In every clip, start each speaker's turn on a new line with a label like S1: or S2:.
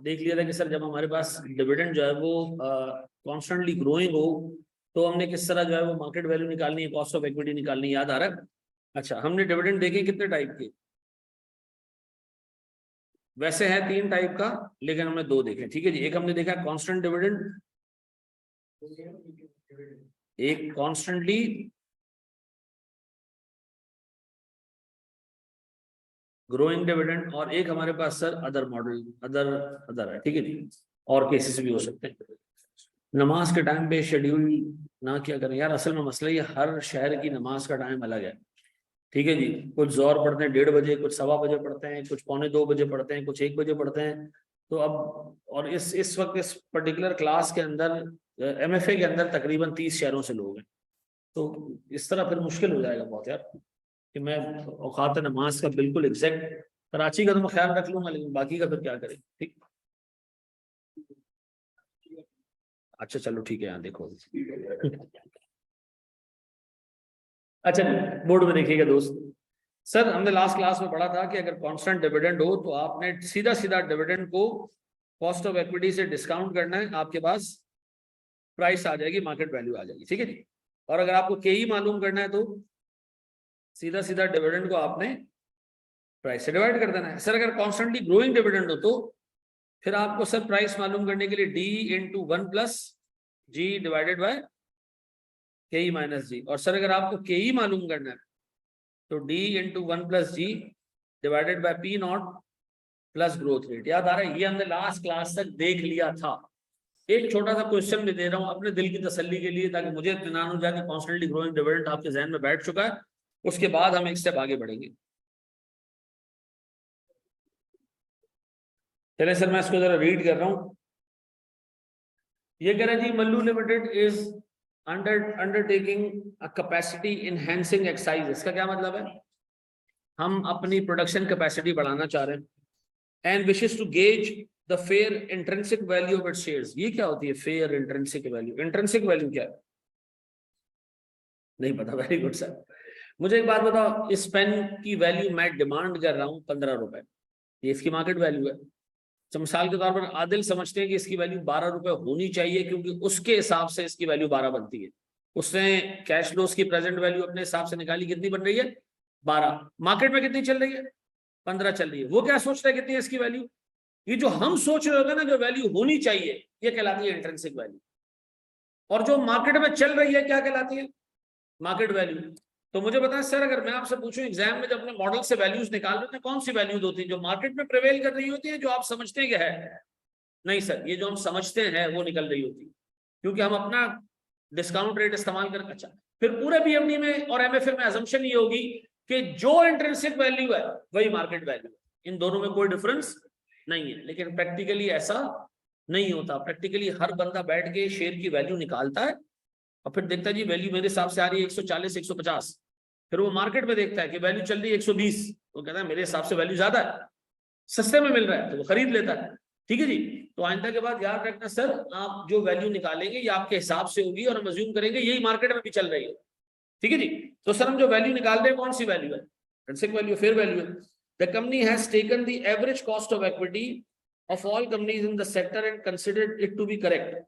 S1: देख लिया था कि सर जब हमारे पास डिविडेंड जो है वो कॉन्स्टेंटली ग्रोइंग हो तो हमने किस तरह जो है वो मार्केट वैल्यू निकालनी है, कॉस्ट ऑफ इक्विटी निकालनी है, याद आ रहा है? अच्छा, हमने डिविडेंड देखे कितने टाइप के? वैसे है 3 टाइप का, लेकिन हमने 2 देखे, ठीक है जी। एक हमने देखा कांस्टेंट डिविडेंड, एक कॉन्स्टेंटली ग्रोइंग डिविडेंड, और एक हमारे पास सर अदर मॉडल, अदर है, ठीक है जी। और केसेस भी हो सकते हैं। नमाज के टाइम पे शेड्यूल ना क्या करें यार, असल में मसला ये हर शहर की नमाज का टाइम अलग है, ठीक है जी। कुछ जोहर पढ़ते हैं 1:30 बजे, कुछ 1:15 बजे पढ़ते हैं, कुछ 1:45 बजे पढ़ते हैं, कुछ 1 बजे पढ़ते हैं। तो अब और इस वक्त इस पर्टिकुलर क्लास के अंदर MFA के अंदर तकरीबन 30 शहरों से लोग हैं, तो इस तरह फिर मुश्किल हो जाएगा बहुत यार कि मैं औकात नमाज का बिल्कुल एग्जैक्ट, कराची का तो मैं ख्याल रख लूंगा, लेकिन बाकी का फिर क्या करें, ठीक। अच्छा चलो ठीक है, यहाँ देखो। अच्छा बोर्ड में देखिएगा दोस्त, सर हमने लास्ट क्लास में पढ़ा था कि अगर कांस्टेंट डिविडेंड हो तो आपने सीधा सीधा डिविडेंड को कॉस्ट ऑफ इक्विटी से डिस्काउंट करना है, आपके पास प्राइस आ जाएगी, मार्केट वैल्यू आ जाएगी, ठीक है जी। और अगर आपको KE मालूम करना है तो सीधा सीधा डिविडेंड को आपने प्राइस से डिवाइड कर देना है। सर अगर कॉन्स्टेंटली ग्रोइंग डिविडेंड हो तो फिर आपको सर प्राइस मालूम करने के लिए D/1 + G divided by KE - G, और सर अगर आपको KE मालूम करना है तो D/1 + G divided by P0 plus growth rate. याद आ रहा है? ये हमने लास्ट क्लास तक देख लिया था। एक छोटा सा क्वेश्चन भी दे रहा हूं अपने दिल की तसल्ली के लिए, ताकि मुझे इत्मीनान हो जाए कि कॉन्स्टेंटली ग्रोइंग डिविडेंड आपके जहन में बैठ चुका है। उसके बाद हम एक स्टेप आगे बढ़ेंगे। चले सर मैं इसको जरा रीड कर रहा हूं। ये कह रहा है जी, Mallu limited is undertaking a capacity enhancing exercise. इसका क्या मतलब है? हम अपनी प्रोडक्शन कैपेसिटी बढ़ाना चाह रहे हैं and wishes to gauge the fair intrinsic value of its shares. ये क्या होती है fair intrinsic value? Intrinsic value क्या है? नहीं पता। Very good sir. मुझे एक बात बताओ, इस पेन की वैल्यू मैं डिमांड कर रहा हूं 15 रुपए, ये इसकी मार्केट वैल्यू है। तो मिसाल के तौर पर आदिल समझते हैं कि इसकी वैल्यू 12 रुपए होनी चाहिए, क्योंकि उसके हिसाब से इसकी वैल्यू 12 बनती है। उसने कैश फ्लोस की प्रेजेंट वैल्यू अपने हिसाब से निकाली, कितनी बन रही है? 12। मार्केट में कितनी चल रही है? 15 चल रही है। वो क्या सोचता है कितनी है इसकी वैल्यू? ये जो हम सोच रहे होते हैं ना, जो वैल्यू होनी चाहिए, ये कहलाती है इंट्रिंसिक वैल्यू। और जो मार्केट में चल रही है क्या कहलाती है? Market value. तो मुझे बताएं सर, अगर मैं आपसे पूछूं एग्जाम में जब अपने मॉडल से वैल्यूज निकाल रहे हैं, कौन सी वैल्यूज होती है जो मार्केट में प्रिवेल कर रही होती है, जो आप समझते हैं कि है? नहीं सर, ये जो हम समझते हैं वो निकल रही होती है, क्योंकि हम अपना डिस्काउंट रेट इस्तेमाल कर। अच्छा, फिर पूरे BMD में और MFA में अजम्पशन ये होगी कि जो इंट्रिंसिक वैल्यू है वही मार्केट वैल्यू है, इन दोनों में कोई डिफरेंस नहीं है। लेकिन प्रैक्टिकली ऐसा नहीं होता। प्रैक्टिकली हर बंदा बैठ के शेयर की वैल्यू निकालता है और फिर देखता है जी वैल्यू मेरे हिसाब से आ रही है 140 150। फिर वो मार्केट में देखता है कि वैल्यू चल रही है 120, वो कहता है मेरे हिसाब से वैल्यू ज्यादा है, सस्ते में मिल रहा है, तो वो खरीद लेता है। ठीक है जी। तो आइंदा के बाद याद रखना सर, आप जो वैल्यू निकालेंगे ये आपके हिसाब से होगी और हम अज्यूम करेंगे यही मार्केट में भी चल रही है। ठीक है जी। तो सर हम जो वैल्यू निकाल रहे हैं कौन सी वैल्यू है? इंट्रिंसिक वैल्यू, फेयर वैल्यू है। The company has taken the average cost of equity of all companies in the sector and considered it to be correct.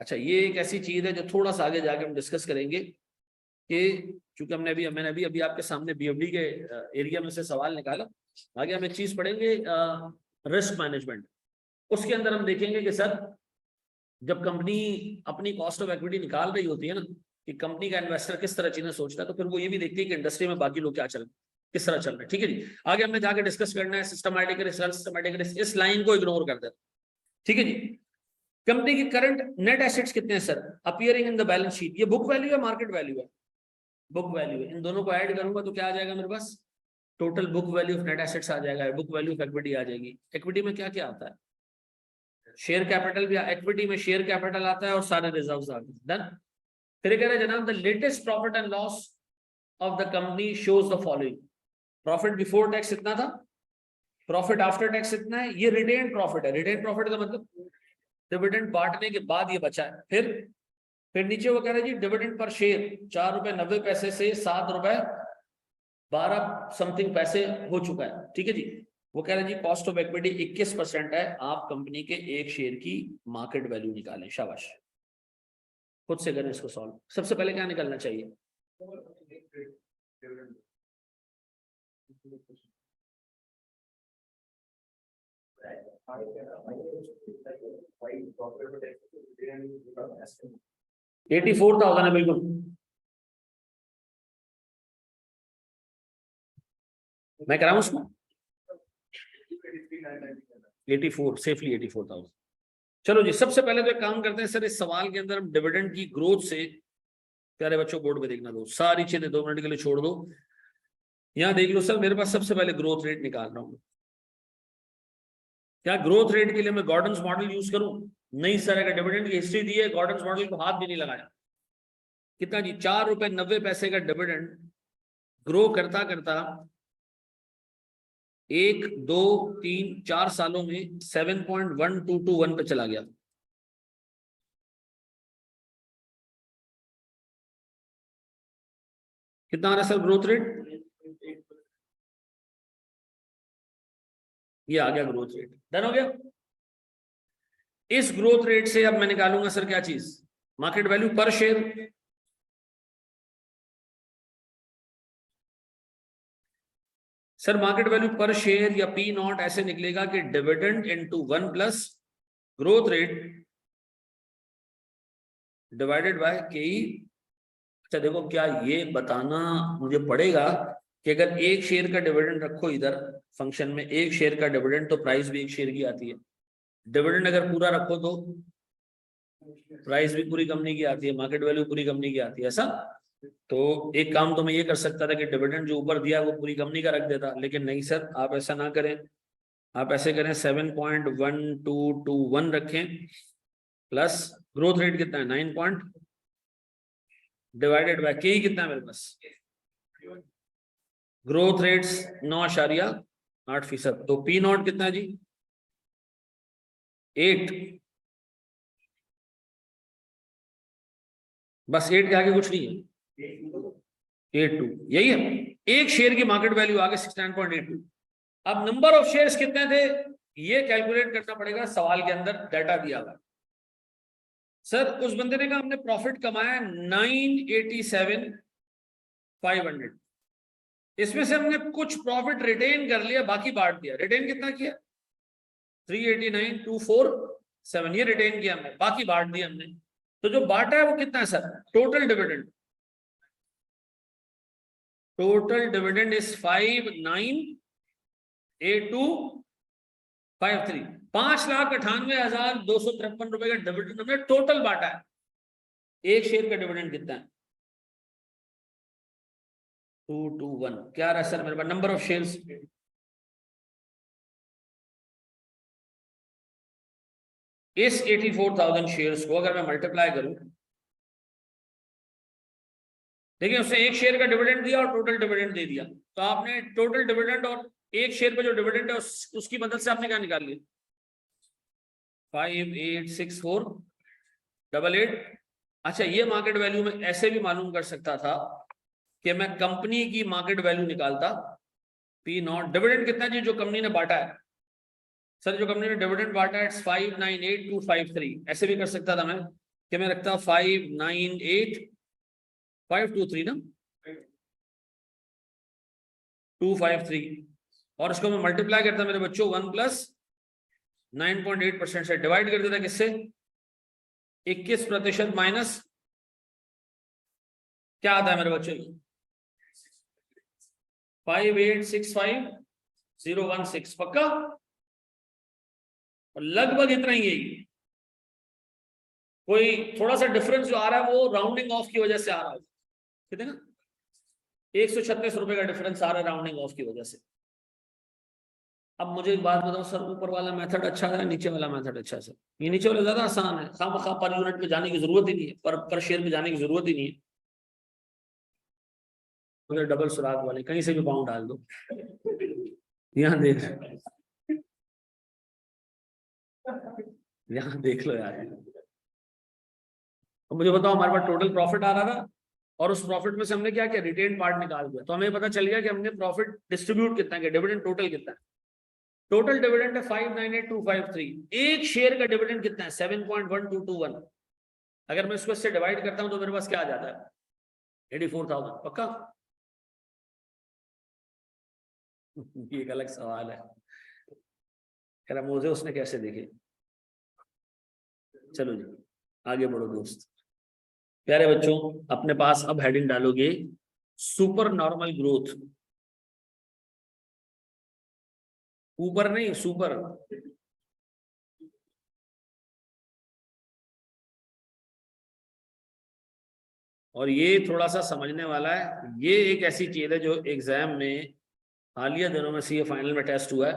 S1: अच्छा, ये एक ऐसी चीज है जो थोड़ा सा आगे जाके हम डिस्कस करेंगे कि चूंकि मैंने अभी आपके सामने BMD के एरिया में से सवाल निकाला। आगे हम एक चीज पढ़ेंगे रिस्क मैनेजमेंट। उसके अंदर हम देखेंगे कि सर जब कंपनी अपनी कॉस्ट ऑफ इक्विटी निकाल रही होती है ना, कि कंपनी का इन्वेस्टर किस तरह चीजें सोचता है, तो फिर वो ये भी देखती है कि इंडस्ट्री में बाकी लोग क्या चल रहे हैं, किस तरह चल रहे हैं। ठीक है जी। आगे हमने जाके डिस्कस करना है सिस्टमैटिक रिस्क, अनसिस्टमैटिक रिस्क। इस लाइन को इग्नोर कर देते। ठीक है जी। कंपनी की करंट नेट एसेट्स कितने हैं sir appearing in the balance sheet? ये बुक वैल्यू है, मार्केट वैल्यू है? बुक वैल्यू है। इन दोनों को ऐड करूंगा तो क्या आ जाएगा मेरे पास? Total book value of net assets आ जाएगा, बुक वैल्यू ऑफ इक्विटी आ जाएगी। इक्विटी में क्या क्या आता है? शेयर कैपिटल भी, इक्विटी में शेयर कैपिटल आता है और सारे रिजर्व्स आते हैं। डन। फिर कह रहे हैं जनाब, the latest profit and loss of the company shows the following. Profit before tax इतना था, प्रॉफिट आफ्टर टैक्स इतना है, ये रिटेन प्रॉफिट है। रिटेन प्रॉफिट का मतलब डिविडेंड बांटने के बाद ये बचा है। फिर नीचे वो कह रहे हैं जी डिविडेंड पर शेयर 4 रुपए 90 पैसे से 7 रुपए 12 समथिंग पैसे हो चुका है। ठीक है जी। वो कह रहे हैं जी कॉस्ट ऑफ इक्विटी 21% है, आप कंपनी के एक शेयर की मार्केट वैल्यू निकालें। शाबाश, खुद से करें इसको सॉल्व। सबसे पहले क्या निकलना चाहिए? $84,000 है बिल्कुल। मैं कराऊं उसको 84, सेफली 84,000। चलो जी, सबसे पहले तो एक काम करते हैं सर, इस सवाल के अंदर हम डिविडेंड की ग्रोथ से, प्यारे बच्चों बोर्ड पे देखना दो, सारी चीजें 2 मिनट के लिए छोड़ दो। यहां देख लो सर, मेरे पास सबसे पहले ग्रोथ रेट निकाल रहा हूं। क्या ग्रोथ रेट के लिए मैं गॉर्डन्स मॉडल यूज करूं? नहीं सर, अगर डिविडेंड की हिस्ट्री दी है, गॉर्डन्स मॉडल को हाथ भी नहीं लगाया। कितना जी? ₹4.90 का डिविडेंड ग्रो करता करता 1, 2, 3, 4 सालों में 7.1221 पे चला गया। कितना आ रहा है सर ग्रोथ रेट? ये आ गया ग्रोथ रेट। डन हो गया। इस ग्रोथ रेट से अब मैं निकालूंगा सर क्या चीज? मार्केट वैल्यू पर शेयर। सर मार्केट वैल्यू पर शेयर या पी नॉट ऐसे निकलेगा कि dividend into 1 plus growth rate divided by के। अच्छा देखो, क्या ये बताना मुझे पड़ेगा कि अगर एक शेयर का डिविडेंड रखो इधर फंक्शन में, एक शेयर का डिविडेंड, तो प्राइस भी एक शेयर की आती है। डिविडेंड अगर पूरा रखो तो प्राइस भी पूरी कंपनी की आती है, मार्केट वैल्यू पूरी कंपनी की आती है, ऐसा। तो एक काम तो मैं ये कर सकता था कि डिविडेंड जो ऊपर दिया वो पूरी कंपनी का रख देता, लेकिन नहीं सर, आप ऐसा ना करें। आप ऐसे करें, 7.1221 रखें प्लस ग्रोथ रेट कितना है 9 पॉइंट, डिवाइडेड बाय के ही कितना है मेरे पास, ग्रोथ रेट्स 9.8%। तो पी नॉट कितना है जी? 8। बस 8 के आगे कुछ नहीं है, 82 यही है। एक शेयर की मार्केट वैल्यू आ गई 69.82। अब नंबर ऑफ शेयर्स कितने थे ये कैलकुलेट करना पड़ेगा, सवाल के अंदर डाटा दिया हुआ। सर उस बंदे ने कहा हमने प्रॉफिट कमाया 987,500, इसमें से हमने कुछ प्रॉफिट रिटेन कर लिया, बाकी बांट दिया। रिटेन कितना किया? 389,247 ये रिटेन किया हमने, बाकी बांट दिया हमने। तो जो बांटा है वो कितना है sir? Total dividend. Total dividend is 598253, 5,98,253 रुपए का डिविडेंड हमने टोटल बांटा है। एक शेयर का डिविडेंड कितना है? 221। क्या रहा सर मेरे पास नंबर ऑफ शेयर्स? इस 84,000 शेयर्स को अगर मैं मल्टीप्लाई करूं, देखिए उसने एक शेयर का डिविडेंड दिया और टोटल डिविडेंड दे दिया, तो आपने टोटल डिविडेंड और एक शेयर पे जो डिविडेंड है उसकी मदद से आपने क्या निकाल लिया? 586488। अच्छा, ये मार्केट वैल्यू में ऐसे भी मालूम कर सकता था कि मैं कंपनी की मार्केट वैल्यू निकालता, पी नॉट। डिविडेंड कितना जी जो कंपनी ने बांटा है? सर जो कंपनी ने डिविडेंड बांटा है 598253। ऐसे भी कर सकता था मैं कि मैं रखता 598523 ना 253, और इसको मैं मल्टीप्लाई करता मेरे बच्चों 1 प्लस 9.8% से, डिवाइड कर देता किससे? 21% माइनस क्या आता है मेरे बच्चों? 5865016 पक्का, और लगभग इतना ही है। कोई थोड़ा सा डिफरेंस जो आ रहा है वो राउंडिंग ऑफ की वजह से आ रहा है, कितने ना 136 रुपए का डिफरेंस आ रहा है राउंडिंग ऑफ की वजह से। अब मुझे एक बात बताओ सर, ऊपर वाला मेथड अच्छा है नीचे वाला मेथड अच्छा है? सर ये नीचे वाला ज्यादा आसान है, खामखा पर यूनिट पे जाने की जरूरत ही नहीं है, पर शेयर में जाने की जरूरत ही नहीं है। तो डबल सुराग वाले कहीं से भी पाउंड डाल दो, यहाँ देख, यहाँ देख लो यार। तो मुझे बताओ, हमारे पास टोटल प्रॉफिट आ रहा था और उस प्रॉफिट में से हमने क्या किया? रिटेन पार्ट निकाल दिया, तो हमें पता चल गया कि हमने प्रॉफिट डिस्ट्रीब्यूट कितना किया, डिविडेंड टोटल कितना है। टोटल डिविडेंड है 598253। एक शेयर का डिविडेंड कितना है 7.1221। अगर मैं इसको इससे डिवाइड करता हूं तो मेरे पास क्या आ जाता है 84,000। पक्का? ये एक अलग सवाल है, खैर मुझे उसने कैसे देखे। चलो जी आगे बढ़ो दोस्त। प्यारे बच्चों अपने पास अब हेडिंग डालोगे सुपर नॉर्मल ग्रोथ। ऊपर नहीं, सुपर। और ये थोड़ा सा समझने वाला है, ये एक ऐसी चीज है जो एग्जाम में हालिया दिनों में सीए फाइनल में टेस्ट हुआ है,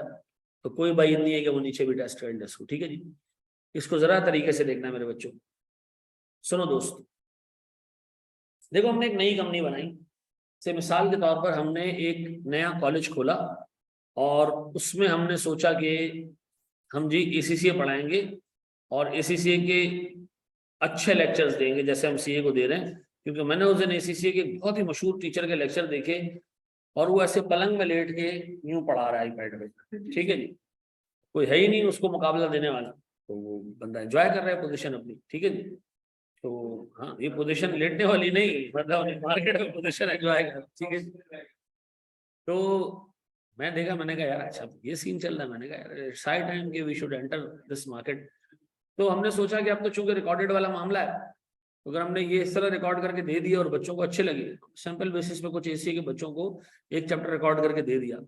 S1: तो कोई बात नहीं है कि वो नीचे भी टेस्ट करेंगे इसको। ठीक है जी, इसको जरा तरीके से देखना मेरे बच्चों। सुनो दोस्त, देखो हमने एक नई कंपनी बनाई से, मिसाल के तौर पर हमने एक नया कॉलेज खोला और उसमें हमने सोचा कि हम जी एसीसीए पढ़ाएंगे और एसीसीए के अच्छे लेक्चर्स देंगे जैसे हम सीए को दे रहे हैं, क्योंकि मैंने उस दिन एसीसीए के बहुत ही मशहूर टीचर के लेक्चर देखे और वो ऐसे पलंग में लेट के यूं पढ़ा रहा है आईपैड पे। ठीक है जी, कोई है ही नहीं उसको मुकाबला देने वाला, तो वो बंदा एंजॉय कर रहा है पोजीशन अपनी। ठीक है जी, तो हाँ ये पोजीशन लेटने वाली नहीं, मतलब मार्केट में पोजीशन एंजॉय कर। ठीक है, तो मैं देखा, मैंने कहा यार अच्छा ये सीन चल रहा है, मैंने कहा यार साइड टाइम के we should enter this market. तो हमने सोचा कि अब तो चूंकि रिकॉर्डेड वाला मामला है, तो अगर हमने ये इस तरह रिकॉर्ड करके दे दिया और बच्चों को अच्छे लगे, सैंपल बेसिस पे कुछ एसीए के बच्चों को एक चैप्टर रिकॉर्ड करके दे दिया,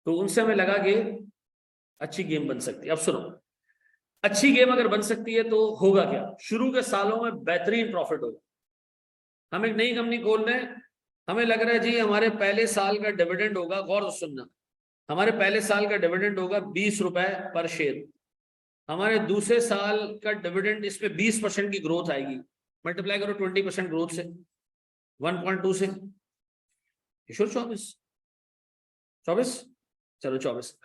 S1: तो उनसे हमें लगा कि अच्छी गेम बन सकती है। अब सुनो, अच्छी गेम अगर बन सकती है तो होगा क्या, शुरू के सालों में बेहतरीन प्रॉफिट होगा। हम एक नई कंपनी खोल रहे हैं, हमें लग रहा है जी हमारे पहले साल का डिविडेंड होगा, गौर से सुनना, हमारे पहले साल का डिविडेंड होगा 20 रुपए पर शेयर। हमारे दूसरे साल का डिविडेंड, इसमें 20% की ग्रोथ आएगी, मल्टीप्लाई करो 20% ग्रोथ से, 1.2 से, 24, चलो 24।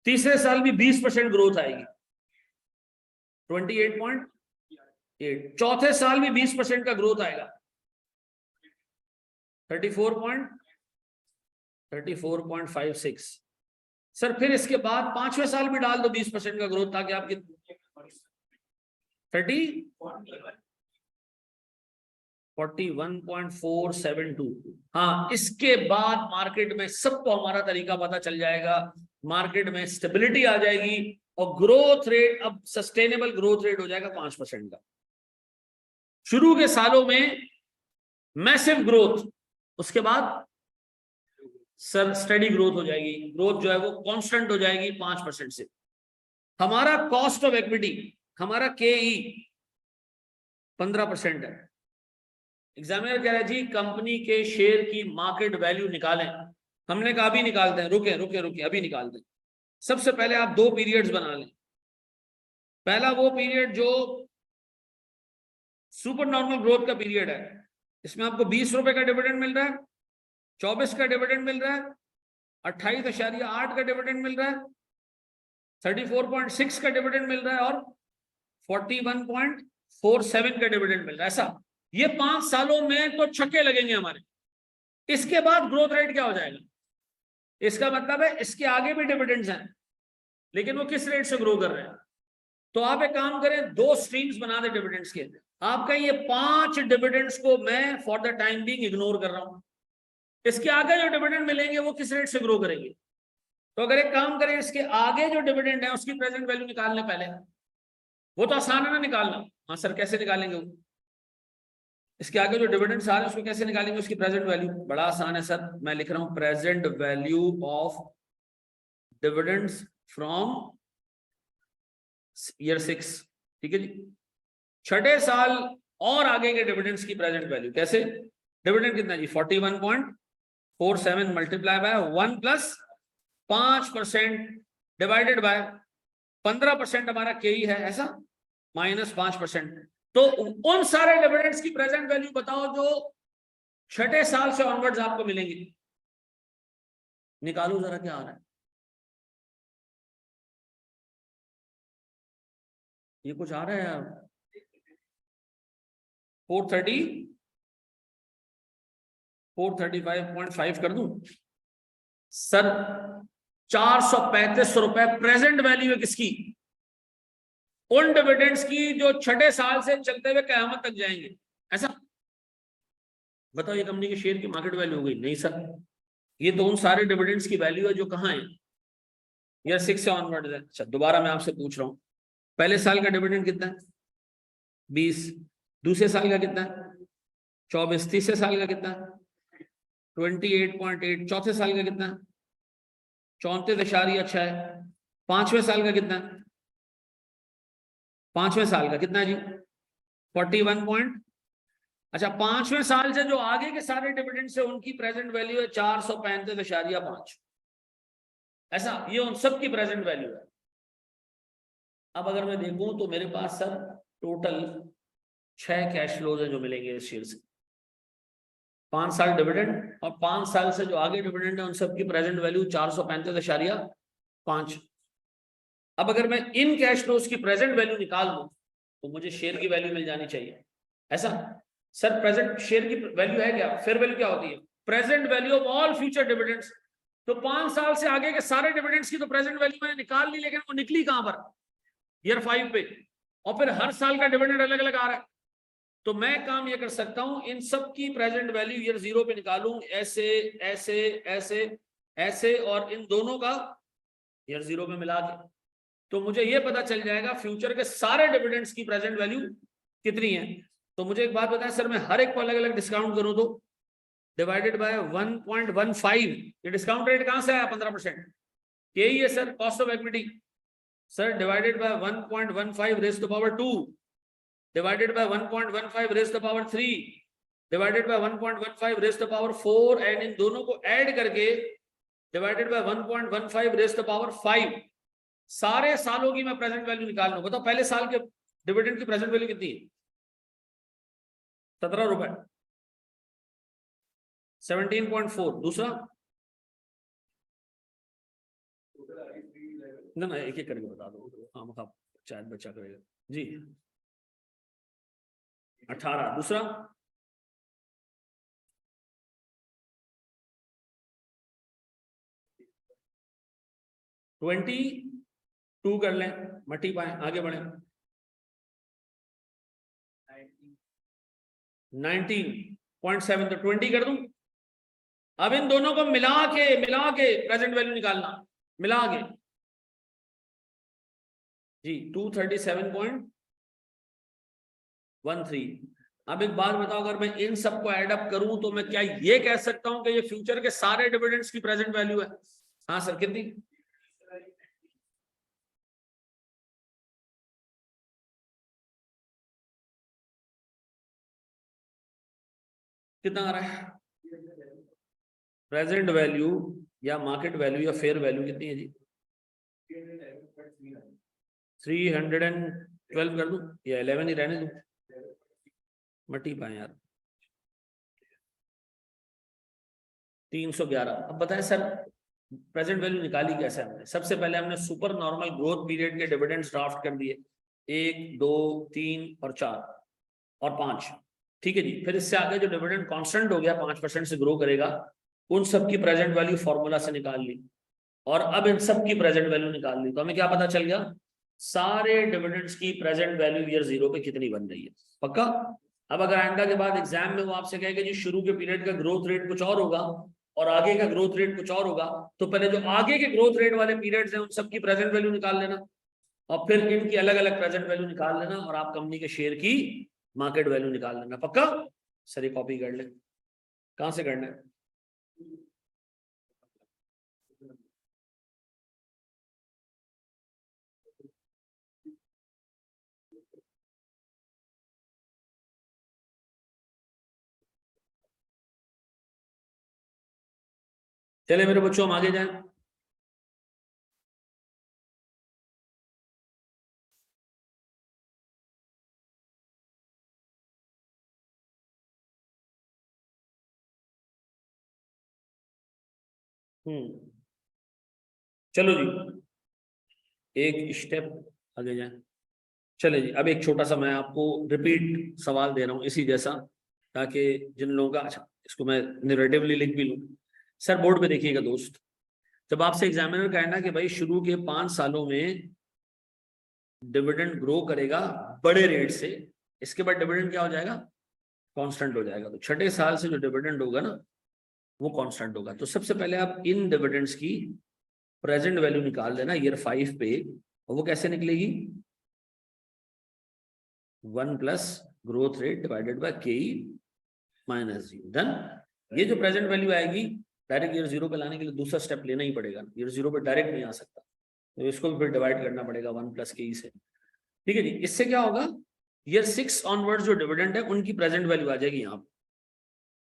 S1: तीसरे साल भी 20% ग्रोथ आएगी, 28.8। चौथे साल भी 20% का ग्रोथ आएगा, 34.56। सर फिर इसके बाद पांचवें साल भी डाल दो 20% का ग्रोथ, ताकि आपकी 41.472। हाँ, इसके बाद मार्केट में सबको हमारा तरीका पता चल जाएगा, मार्केट में स्टेबिलिटी आ जाएगी और ग्रोथ रेट अब सस्टेनेबल ग्रोथ रेट हो जाएगा 5% का। शुरू के सालों में मैसिव ग्रोथ, उसके बाद सर स्टडी ग्रोथ हो जाएगी, ग्रोथ जो है वो कांस्टेंट हो जाएगी 5% से। हमारा कॉस्ट ऑफ इक्विटी, हमारा केई 15% है। एग्जामिनर कह रहा है जी कंपनी के शेयर की मार्केट वैल्यू निकालें, हमने कहा अभी निकालते हैं, रुके रुके रुके अभी निकालते हैं। सबसे पहले आप दो पीरियड्स बना लें। पहला वो पीरियड जो सुपर नॉर्मल ग्रोथ का पीरियड है, इसमें आपको 20 रुपए का डिविडेंड मिल रहा है, 24 का डिविडेंड मिल रहा है, 28.8 का डिविडेंड मिल रहा है, 34.6 का डिविडेंड मिल रहा है और 41.47 का डिविडेंड मिल रहा है। ऐसा ये 5 सालों में तो छक्के लगेंगे हमारे। इसके बाद ग्रोथ रेट क्या हो जाएगा, इसका मतलब है इसके आगे भी डिविडेंड्स हैं, लेकिन वो किस रेट से ग्रो कर रहे हैं। तो आप एक काम करें, दो स्ट्रीम्स बना दे डिविडेंड्स के। आपका ये 5 डिविडेंड्स को मैं for the time being ignore कर रहा हूं, इसके आगे जो डिविडेंड मिलेंगे वो किस रेट से ग्रो करेंगे। तो अगर एक काम करें, इसके आगे जो डिविडेंड है उसकी प्रेजेंट वैल्यू निकाल लें पहले। वो तो आसान है ना निकालना। हाँ सर कैसे निकालेंगे वो, इसके आगे जो डिविडेंड्स आ रहे हैं उसको कैसे निकालेंगे उसकी प्रेजेंट वैल्यू। बड़ा आसान है सर, मैं लिख रहा हूं present value of dividends from year 6। ठीक है जी, छठे साल और आगे के डिविडेंड्स की प्रेजेंट वैल्यू कैसे। डिविडेंड कितना जी 41.47 multiply by 1 plus 5% divided by 15% हमारा के ही है, ऐसा माइनस 5%। तो उन सारे डिविडेंड्स की प्रेजेंट वैल्यू बताओ जो छठे साल से ऑनवर्ड्स आपको मिलेंगे। निकालो जरा क्या आ रहा है, ये कुछ आ रहा है यार। 435.5 कर दूं सर, 435 रुपए प्रेजेंट वैल्यू है किसकी? उन डिविडेंड्स की जो छठे साल से चलते हुए कयामत तक जाएंगे। ऐसा बताओ, ये कंपनी के शेयर की मार्केट वैल्यू हो गई? नहीं सर, ये तो उन सारे डिविडेंड्स की वैल्यू है जो कहाँ है, ईयर 6 से ऑनवर्ड है। अच्छा, दोबारा मैं आपसे पूछ रहा हूँ, पहले साल का डिविडेंड कितना है? 20। दूसरे साल का कितना है? 24। तीसरे साल का कितना है? 28.8। चौथे साल का कितना है? 34.6 है। पांचवें साल का कितना है? पांचवें साल का कितना है जी? 41 अच्छा, पांचवें साल से जो आगे के सारे डिविडेंड से उनकी प्रेजेंट वैल्यू है 435.5। ऐसा, ये उन सब की प्रेजेंट वैल्यू है। अब अगर मैं देखूं तो मेरे पास सर टोटल 6 कैश फ्लोज है जो मिलेंगे इस शेयर से। 5 साल डिविडेंड और 5 साल से जो आगे डिविडेंड है उन सब की प्रेजेंट वैल्यू 435.5। अब अगर मैं इन कैश फ्लोज की प्रेजेंट वैल्यू निकाल दूं तो मुझे शेयर की वैल्यू मिल जानी चाहिए। ऐसा सर, प्रेजेंट शेयर की वैल्यू है क्या? फेयर वैल्यू क्या होती है? Present value of all future dividends. तो 5 साल से आगे के सारे डिविडेंड्स की तो प्रेजेंट वैल्यू मैंने निकाल ली, लेकिन वो निकली कहां पर? ईयर 5 पे। और फिर हर साल का डिविडेंड अलग अलग आ रहा है। तो मैं काम ये कर सकता हूं, इन सब की प्रेजेंट वैल्यू ईयर 0 पे निकालूं, ऐसे ऐसे ऐसे ऐसे, और इन दोनों का ईयर 0 पे मिला के, तो मुझे ये पता चल जाएगा फ्यूचर के सारे डिविडेंड्स की प्रेजेंट वैल्यू कितनी है। तो मुझे एक बात बताएं सर, मैं हर एक को अलग अलग डिस्काउंट करूं तो डिवाइडेड बाय 1.15, ये डिस्काउंट रेट कहां से आया? 15%। यही है sir cost of equity. Sir divided by 1.15 raise to power 2, divided by 1.15 raise to power 3, divided by 1.15 raise to power 4, and इन दोनों को ऐड करके divided by 1.15 raise to power 5। सारे सालों की मैं प्रेजेंट वैल्यू निकाल लूं। बताओ पहले साल के डिविडेंड की प्रेजेंट वैल्यू कितनी है? 17 रुपए, 17.4। दूसरा ना एक एक करके बता दो, हाँ शायद बच्चा करेगा जी। 18। दूसरा 22 कर लें, मट्टी पाए, आगे बढ़े। 19.7, तो 20 कर दूं। अब इन दोनों को मिला के प्रेजेंट वैल्यू निकालना, मिला के जी 237.13। अब एक बात बताओ, अगर मैं इन सबको ऐड अप करूं तो मैं क्या ये कह सकता हूं कि ये फ्यूचर के सारे डिविडेंड्स की प्रेजेंट वैल्यू है? हाँ सर, कितनी? कितना आ रहा है प्रेजेंट वैल्यू या मार्केट वैल्यू या फेयर वैल्यू? कितनी है जी? 312 कर दूं या 11 ही रहने दूं? मट्टी पाए यार, 311। अब बताएं सर, प्रेजेंट वैल्यू निकाली कैसे हमने? सबसे पहले हमने सुपर नॉर्मल ग्रोथ पीरियड के डिविडेंड्स ड्राफ्ट कर दिए, 1, 2, 3 और 4 और 5। ठीक है जी। फिर इससे आगे जो डिविडेंड कांस्टेंट हो गया 5% से ग्रो करेगा, उन सब की प्रेजेंट वैल्यू फॉर्मूला से निकाल ली, और अब इन सब की प्रेजेंट वैल्यू निकाल ली। तो हमें क्या पता चल गया? सारे डिविडेंड्स की प्रेजेंट वैल्यू ईयर 0 पे कितनी बन रही है। पक्का? अब अगर आइंदा के बाद एग्जाम में वो आपसे कहेगा जी शुरू के पीरियड का ग्रोथ रेट कुछ और होगा और आगे का ग्रोथ रेट कुछ और होगा, तो पहले जो आगे के ग्रोथ रेट वाले पीरियड्स हैं उन सब की प्रेजेंट वैल्यू निकाल लेना, और फिर इनकी अलग अलग प्रेजेंट वैल्यू निकाल लेना, और आप कंपनी के शेयर की मार्केट वैल्यू निकाल लेना। पक्का? सर ये कॉपी कर ले, कहां से करना है? चले मेरे बच्चों, हम आगे जाएं। चलो जी, एक स्टेप आगे जाएं। चले जी, अब एक छोटा सा मैं आपको रिपीट सवाल दे रहा हूं इसी जैसा, ताकि जिन लोगों का, अच्छा इसको मैं नैरेटिवली लिख भी लूं। सर बोर्ड पे देखिएगा दोस्त, जब आपसे एग्जामिनर कहना कि भाई शुरू के 5 सालों में डिविडेंड ग्रो करेगा बड़े रेट से, इसके बाद डिविडेंड क्या हो जाएगा, कांस्टेंट हो जाएगा, तो छठे साल से जो डिविडेंड होगा ना वो कांस्टेंट होगा। तो सबसे पहले आप इन डिविडेंड्स की प्रेजेंट वैल्यू निकाल देना ईयर 5 पे, और वो कैसे निकलेगी, 1 plus growth rate divided by के माइनस जी। डन। ये जो प्रेजेंट वैल्यू आएगी डायरेक्ट ईयर 0 पे लाने के लिए दूसरा स्टेप लेना ही पड़ेगा, ईयर 0 पे डायरेक्ट नहीं आ सकता, तो इसको भी फिर डिवाइड करना पड़ेगा 1 प्लस के से। ठीक है जी। इससे क्या होगा, ईयर 6 ऑनवर्ड जो डिविडेंड है उनकी प्रेजेंट वैल्यू आ जाएगी यहाँ पे।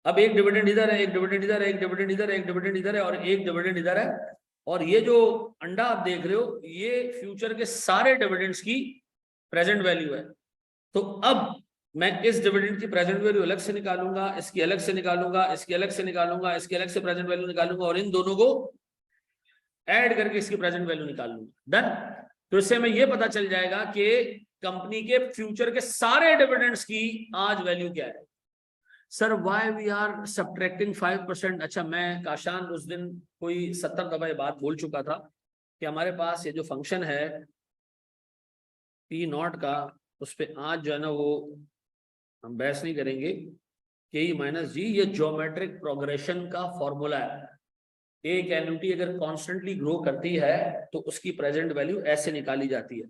S1: अब एक डिविडेंड इधर है, एक डिविडेंड इधर है, एक डिविडेंड इधर है, एक डिविडेंड इधर है और एक डिविडेंड इधर है, और ये जो अंडा आप देख रहे हो ये फ्यूचर के सारे डिविडेंड्स की प्रेजेंट वैल्यू है। तो अब मैं इस डिविडेंड की प्रेजेंट वैल्यू अलग से निकालूंगा, इसकी अलग से निकालूंगा, इसकी अलग से निकालूंगा, इसकी अलग से प्रेजेंट वैल्यू निकालूंगा, और इन दोनों को ऐड करके इसकी प्रेजेंट वैल्यू निकाल लूंगा। डन। तो इससे हमें यह पता चल जाएगा कि कंपनी के फ्यूचर के सारे डिविडेंड्स की आज वैल्यू क्या है। Sir why we are subtracting 5%? अच्छा, मैं काशान उस दिन कोई 70 दफा ये बात बोल चुका था कि हमारे पास ये जो फंक्शन है P0 का, उस पे आज जो है ना वो हम बहस नहीं करेंगे, के माइनस जी, ये ज्योमेट्रिक प्रोग्रेशन का फॉर्मूला है। एक एन्युटी अगर कॉन्स्टेंटली ग्रो करती है तो उसकी प्रेजेंट वैल्यू ऐसे निकाली जाती है।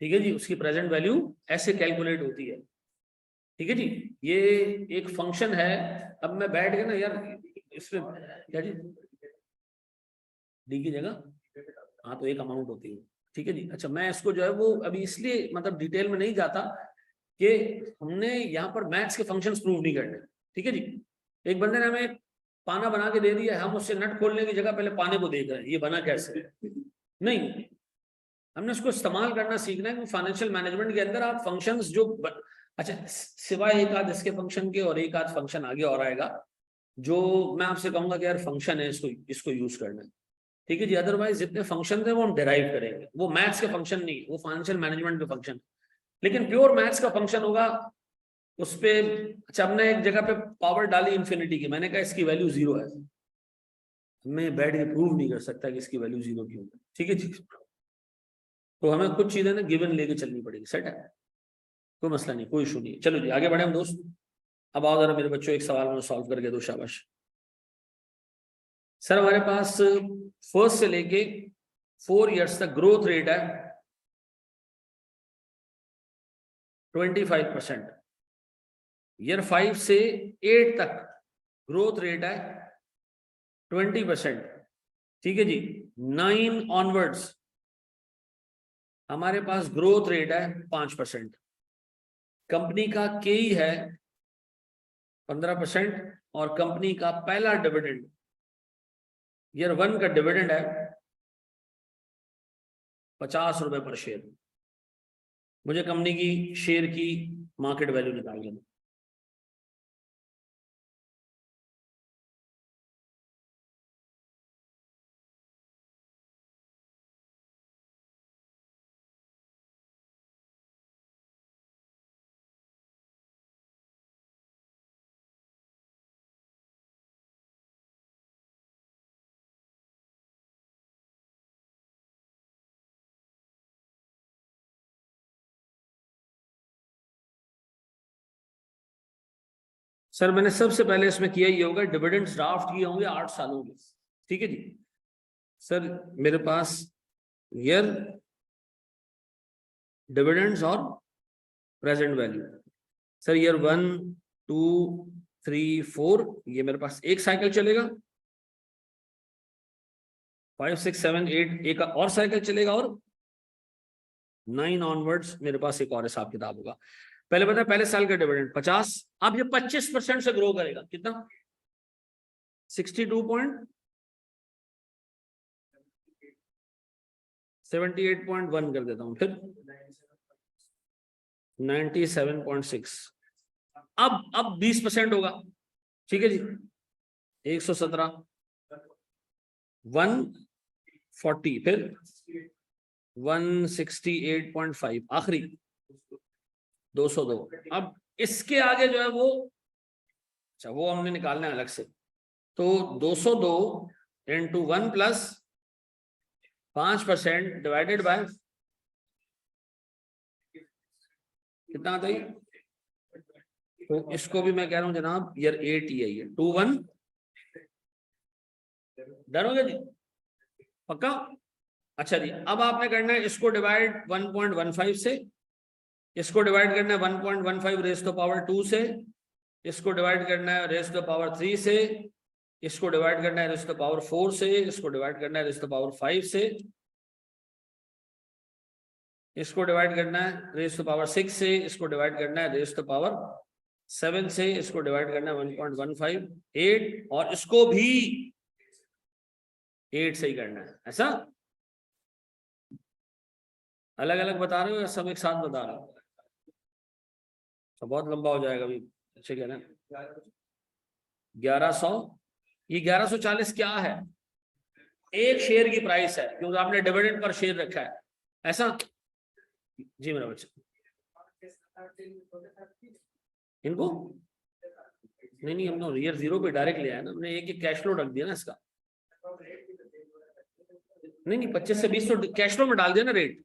S1: ठीक है जी, उसकी प्रेजेंट वैल्यू ऐसे कैलकुलेट होती है। ठीक है जी, ये एक फंक्शन है। अब मैं बैठ गया ना यार इसमें, क्या जी डी की जगह, हाँ तो एक अमाउंट होती है। ठीक है जी। अच्छा, मैं इसको जो है वो अभी इसलिए मतलब डिटेल में नहीं जाता कि हमने यहाँ पर मैथ्स के फंक्शंस प्रूव नहीं करने। ठीक है जी। एक बंदे ने हमें पाना बना के दे दिया, हम उससे नट खोलने की जगह पहले पाने को देख रहे हैं, ये बना कैसे, नहीं, हमने उसको इस्तेमाल करना सीखना है कि फाइनेंशियल मैनेजमेंट के अंदर आप फंक्शंस जो अच्छा सिवाय एक आध इसके फंक्शन के और एक आध फंक्शन आगे और आएगा जो मैं आपसे कहूंगा कि यार फंक्शन है, इसको यूज करना है। ठीक है जी। अदरवाइज जितने फंक्शन थे वो हम डिराइव करेंगे, वो मैथ्स के फंक्शन नहीं, वो फाइनेंशियल मैनेजमेंट के फंक्शन। लेकिन प्योर मैथ्स का फंक्शन होगा उस पे। अच्छा, हमने एक जगह पे पावर डाली इन्फिनिटी की, मैंने कहा इसकी वैल्यू 0 है, मैं बैठ के प्रूव नहीं कर सकता कि इसकी वैल्यू 0 क्यों है। ठीक है जी। तो हमें कुछ चीजें ना गिवन लेके चलनी पड़ेगी। सेट है, कोई मसला नहीं, कोई इशू नहीं। चलो जी आगे बढ़े हम दोस्त। अब आओ जरा मेरे बच्चों, एक सवाल में सॉल्व करके दो, शाबाश। सर हमारे पास फर्स्ट से लेके 4 इयर्स तक ग्रोथ रेट है 25%। ईयर 5 से 8 तक ग्रोथ रेट है 20%। ठीक है जी। 9 ऑनवर्ड्स हमारे पास ग्रोथ रेट है 5%। कंपनी का के है 15% और कंपनी का पहला डिविडेंड ईयर 1 का डिविडेंड है 50 रुपए पर शेयर। मुझे कंपनी की शेयर की मार्केट वैल्यू निकाल लेना। सर मैंने सबसे पहले इसमें किया ये होगा, डिविडेंड्स ड्राफ्ट किए होंगे 8 सालों के। ठीक है जी। सर मेरे पास ईयर डिविडेंड्स और प्रेजेंट वैल्यू। सर ईयर 1 2 3 4 ये मेरे पास एक साइकिल चलेगा, 5 6 7 8 एक और साइकिल चलेगा, और 9 ऑनवर्ड्स मेरे पास एक और हिसाब किताब होगा। पहले बताया पहले साल का डिविडेंड 50, अब ये 25% से ग्रो करेगा, कितना 78.1 कर देता हूं, फिर 97.6। अब 20% होगा। ठीक है जी। 117 140 फिर 168.5 आखिरी 202। अब इसके आगे जो है वो, अच्छा वो हमने निकालना है अलग से। तो 202 इंटू 1 प्लस 5% डिवाइडेड बाय कितना आता है? तो इसको भी मैं कह रहा हूं जनाब यार 8 ही है ये 21 डन हो गया जी पक्का। अच्छा जी अब आपने करना है इसको डिवाइड 1.15 से, इसको डिवाइड करना है 1.15 रेज़ टू पावर 2 से, इसको डिवाइड करना है रेज़ टू पावर 3 से, इसको डिवाइड करना है रेज़ टू पावर 4 से, इसको डिवाइड करना है रेज़ टू पावर 5 से, इसको डिवाइड करना है रेज़ टू पावर 6 से, इसको डिवाइड करना है रेज़ टू पावर 7 से, इसको डिवाइड करना है 1.15 8 और इसको भी 8 से ही करना है। ऐसा अलग अलग बता रहे हो या सब एक साथ बता रहे हो? तो बहुत लंबा हो जाएगा अभी। अच्छे कह रहे हैं 1100, ये 1140 क्या है? एक शेयर की प्राइस है क्योंकि आपने डिविडेंड पर शेयर रखा है। ऐसा जी मेरा बच्चा इनको नहीं हमने ईयर 0 पे डायरेक्ट लिया है ना, हमने एक कैश फ्लो रख दिया ना इसका। नहीं 25 से 20 तो कैश फ्लो में डाल दिया ना रेट।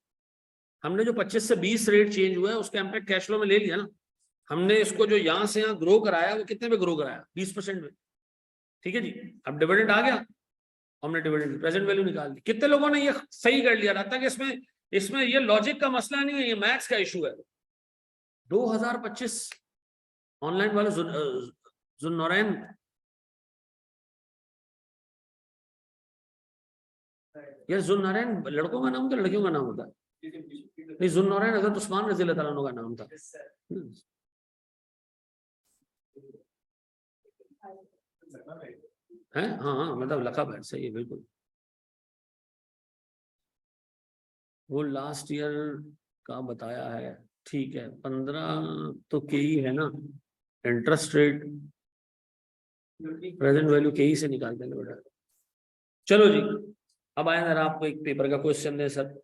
S1: हमने जो 25 से 20 रेट चेंज हुआ है उसका इम्पैक्ट कैश फ्लो में ले लिया ना हमने। इसको जो यहां से यहाँ ग्रो कराया वो कितने पे ग्रो कराया? 20% में। ठीक है जी अब डिविडेंड आ गया, हमने डिविडेंड प्रेजेंट वैल्यू निकाल दी। कितने लोगों ने ये सही कर लिया? रहता कि इसमें ये लॉजिक का मसला नहीं है, ये मैथ्स का इशू है। 2025 ऑनलाइन वाले जुन्नौरैन यार जुन्नौरैन लड़कों का नाम था लड़कियों का नाम होता है? नहीं जुन्नौरैन हज़रत उस्मान रज़ी अल्लाह तआला अन्हु का नाम था। है हाँ मतलब लक़ब है सही है बिल्कुल। वो लास्ट ईयर का बताया है ठीक है 15 तो के ही है ना इंटरेस्ट रेट प्रेजेंट वैल्यू के ही से निकाल देंगे बेटा। चलो जी अब आए जरा आपको एक पेपर का क्वेश्चन दे सर।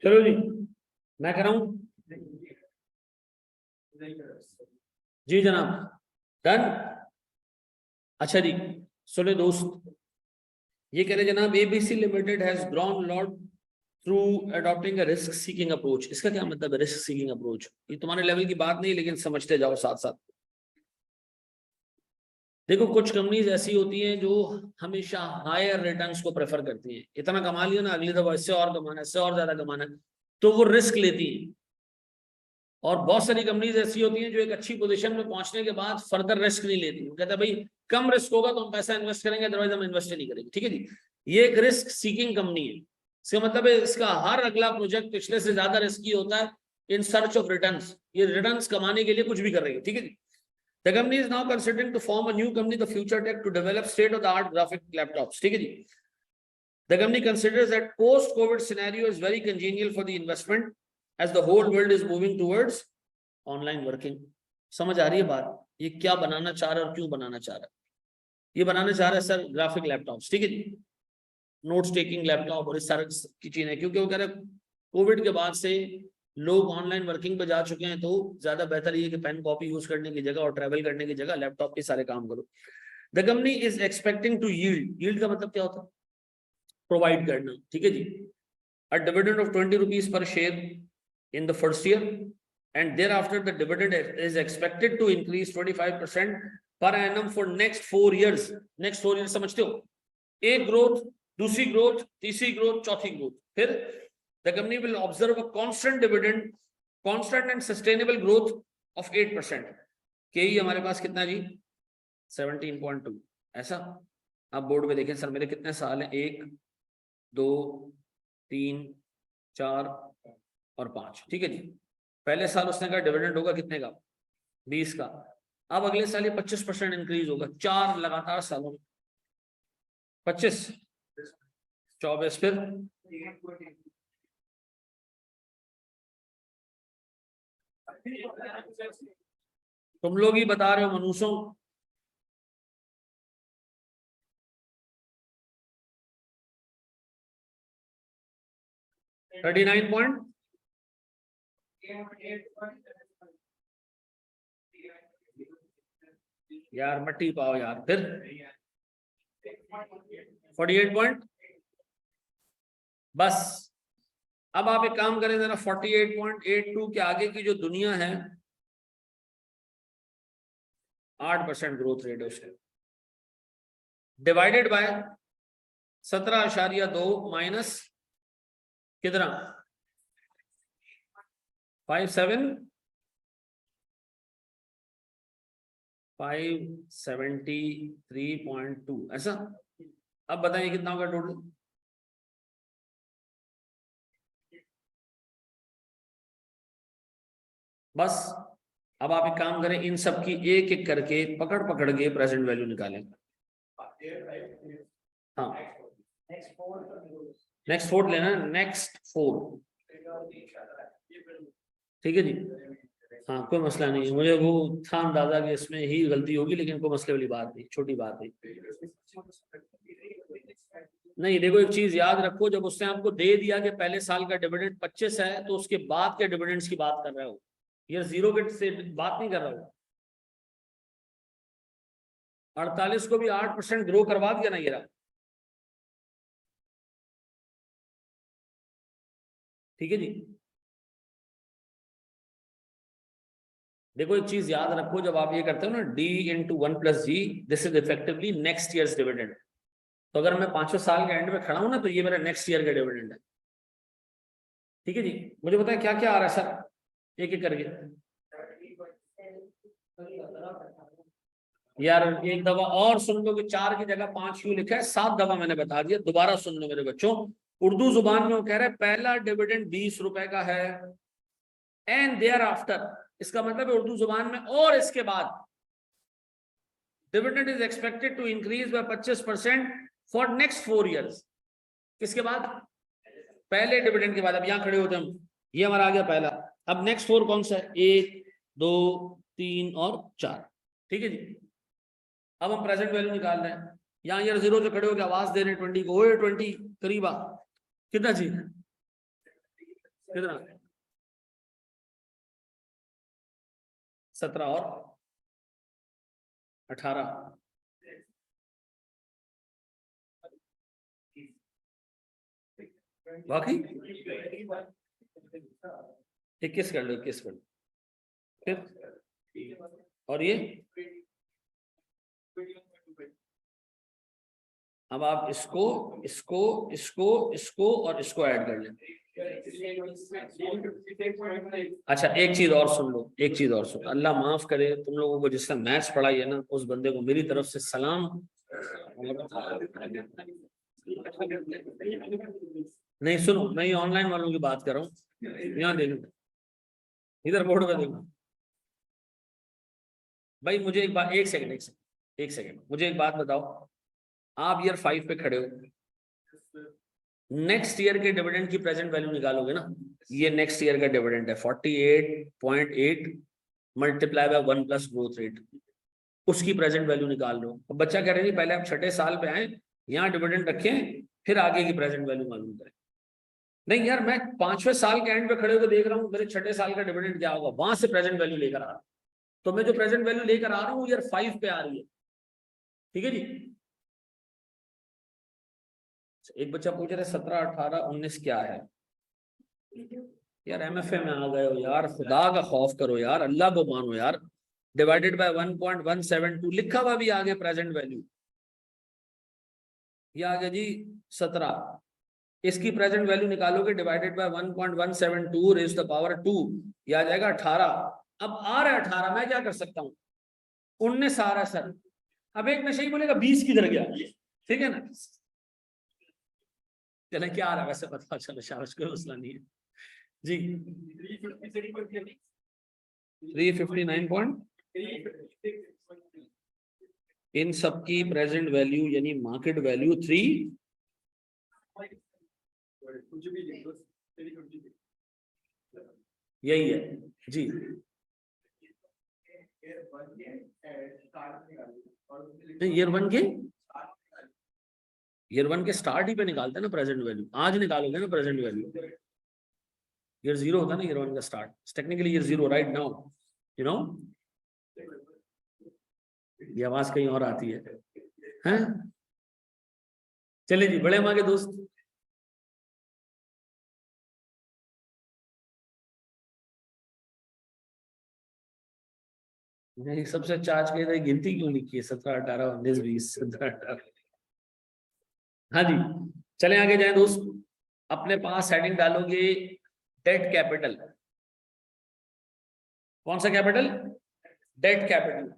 S1: चलो जी मैं कह रहा हूं जी जनाब डन। अच्छा जी सुने दोस्त ये कह रहे जनाब ABC limited has grown lot through adopting a risk seeking approach. इसका क्या मतलब है रिस्क सीकिंग अप्रोच? ये तुम्हारे लेवल की बात नहीं लेकिन समझते जाओ साथ साथ। देखो कुछ कंपनीज ऐसी होती हैं जो हमेशा हायर रिटर्न्स को प्रेफर करती हैं। इतना कमा लिया ना अगली दफा इससे और कमाना है, इससे और ज्यादा कमाना है, तो वो रिस्क लेती हैं। और बहुत सारी कंपनीज ऐसी होती हैं जो एक अच्छी पोजीशन में पहुंचने के बाद फर्दर रिस्क नहीं लेती। वो कहता है भाई कम रिस्क होगा तो हम पैसा इन्वेस्ट करेंगे अदरवाइज हम इन्वेस्ट नहीं करेंगे। ठीक है जी ये एक रिस्क सीकिंग कंपनी है। इसका मतलब है इसका हर अगला प्रोजेक्ट पिछले से ज्यादा रिस्की होता है इन सर्च ऑफ रिटर्न्स। ये रिटर्न्स कमाने के लिए कुछ भी कर रही है। ठीक है जी The company is now considering to form a new company, the Future Tech, to develop state-of-the-art graphic laptops. ठीक है जी The company considers that post-COVID scenario is very congenial for the investment as the whole world is moving towards online working. समझ आ रही है बात? ये क्या बनाना चाह रहा है और क्यों बनाना चाह रहा है? ये बनाना चाह रहा है सर ग्राफिक लैपटॉप्स। ठीक है जी नोट्स टेकिंग लैपटॉप और इस सारी की चीजें क्योंकि वो कह रहे कोविड के बाद से लोग ऑनलाइन वर्किंग पे जा चुके हैं तो ज्यादा बेहतर ये कि पेन कॉपी यूज करने की जगह और ट्रैवल करने की जगह लैपटॉप के सारे काम करो। The company is expecting to yield का मतलब क्या होता है? प्रोवाइड करना। ठीक है जी a dividend of 20 rupees per share in the first year and thereafter the dividend is expected to increase 25% per annum for next 4 years। Next 4 years समझते हो? एक ग्रोथ, दूसरी ग्रोथ, तीसरी ग्रोथ, चौथी ग्रोथ। फिर the company will observe a constant dividend, constant and sustainable growth of 8%। KE हमारे पास कितना जी? 17.2। ऐसा आप बोर्ड में देखें सर मेरे कितने साल हैं? 1 2 3 4 और 5। ठीक है जी पहले साल उसने कहा डिविडेंड होगा कितने का? 20 का। अब अगले साल ये 25% इंक्रीज होगा 4 लगातार सालों में। 25, 24 फिर तुम लोग ही बता रहे हो मनुष्यों। 39 पॉइंट यार मट्टी पाओ यार। फिर 48 पॉइंट। बस अब आप एक काम करें जरा, 48.82 के आगे की जो दुनिया है 8% ग्रोथ रेट है उसका, डिवाइडेड बाय 17.2 माइनस कितना 573.2 ऐसा। अब बताइए कितना होगा टोटल। बस अब आप एक काम करें, इन सब की एक एक करके पकड़ पकड़ के प्रेजेंट वैल्यू निकालें। हाँ नेक्स्ट 4 लेना, नेक्स्ट 4। ठीक है जी। हाँ कोई मसला नहीं है, मुझे वो था अंदाजा कि इसमें ही गलती होगी, लेकिन कोई मसले वाली बात नहीं, छोटी बात नहीं। नहीं देखो एक चीज याद रखो, जब उसने आपको दे दिया कि पहले साल का डिविडेंड 25 है, तो उसके बाद के डिविडेंड्स की बात कर रहे हो, ये जीरो के से बात नहीं कर रहा हो। 48 को भी 8% ग्रो करवा दिया ना ये रहा। ठीक है जी। देखो एक चीज याद रखो, जब आप ये करते हो ना d into 1+g, this is effectively next years dividend. तो अगर मैं 5 साल के एंड में खड़ा हूं ना, तो ये मेरा नेक्स्ट ईयर का डिविडेंड है। ठीक है जी। मुझे बताएं क्या क्या आ रहा है सर, एक एक करके। यार एक दफा और सुन लो कि 4 की जगह 5 क्यों लिखा है, 7 दफा मैंने बता दिया, दोबारा सुन लो मेरे बच्चों। उर्दू जुबान में वो कह रहे हैं पहला डिविडेंड 20 रुपए का है, एंड देयर आफ्टर, इसका मतलब है उर्दू जुबान में और इसके बाद dividend is expected to increase by 25% for next 4 years. किसके बाद? पहले डिविडेंड के बाद। अब यहां खड़े होते हम, ये हमारा आ गया पहला। अब नेक्स्ट 4 कौन सा है? 1, 2, 3 और 4। ठीक है जी। अब हम प्रेजेंट वैल्यू निकाल रहे हैं, यहाँ ईयर 0 से खड़े होकर आवाज दे रहे हैं 20 को, ओए 20 करीब आ। कितना जी? कितना? 17 और 18। बाकी 21 कर लो, 21 कर लो। फिर और ये अब आप इसको इसको इसको इसको और इसको ऐड कर लें। अच्छा एक चीज और सुन लो, एक चीज और सुन, अल्लाह माफ करे तुम लोगों को जिसने मैथ्स पढ़ाई है ना, उस बंदे को मेरी तरफ से सलाम। नहीं सुनो, मैं ये ऑनलाइन वालों की बात कर रहा हूँ। यहाँ देखो, इधर बोर्ड में देखो भाई। मुझे एक बात, एक सेकंड एक सेकंड मुझे एक बात बताओ, आप ईयर 5 पे खड़े हो, नेक्स्ट ईयर के डिविडेंड की प्रेजेंट वैल्यू निकालोगे ना, ये नेक्स्ट ईयर का डिविडेंड है 48.8 multiply by 1 plus growth rate, उसकी प्रेजेंट वैल्यू निकाल लो। अब बच्चा कह रहे हैं पहले आप 6ठे साल पे आए, यहाँ डिविडेंड रखें, फिर आगे की प्रेजेंट वैल्यू मालूम करें। नहीं यार, मैं 5वें साल के एंड पे खड़े होकर देख रहा हूँ मेरे 6ठे साल का डिविडेंड क्या होगा, वहां से प्रेजेंट वैल्यू लेकर आ रहा हूँ। तो मैं जो प्रेजेंट वैल्यू लेकर आ रहा हूँ ईयर 5 पे आ रही है। ठीक है जी। एक बच्चा पूछ रहा है 17, 18, 19 क्या है? यार एमएफए में आ गए हो यार, खुदा का खौफ करो यार, अल्लाह को मानो यार। डिवाइडेड बाय 1.172 लिखा हुआ भी आगे प्रेजेंट वैल्यू, ये आ गया जी 17। इसकी प्रेजेंट वैल्यू निकालोगे divided by 1.172 raise the power 2, ये आ जाएगा 18। अब आ रहा है 18, मैं क्या कर सकता हूँ? 19 आ रहा है सर। अब एक नशे ही बोलेगा 20 किधर गया, ठीक है ना? चले क्या आ रहा है वैसे पता चलो, शाबाश, कोई मसला नहीं है जी। 359 पॉइंट इन सब की प्रेजेंट वैल्यू यानी मार्केट वैल्यू 3, यही है जी। ईयर वन के स्टार्ट ही पे निकालते हैं ना प्रेजेंट वैल्यू। आज निकालोगे ना प्रेजेंट वैल्यू, ईयर 0 होता है ना ईयर वन का start, technically year 0 right now, you know. ये आवाज कहीं और आती है, हैं? चलिए जी, बड़े माँ के दोस्त, नहीं सबसे अच्छा आज के गिनती क्यों लिखी है? 17, 18, 19, 20, 17, 18। हाँ जी, चले आगे जाए दोस्त। अपने पास हेडिंग डालोगे डेट कैपिटल। कौन सा कैपिटल? Debt capital.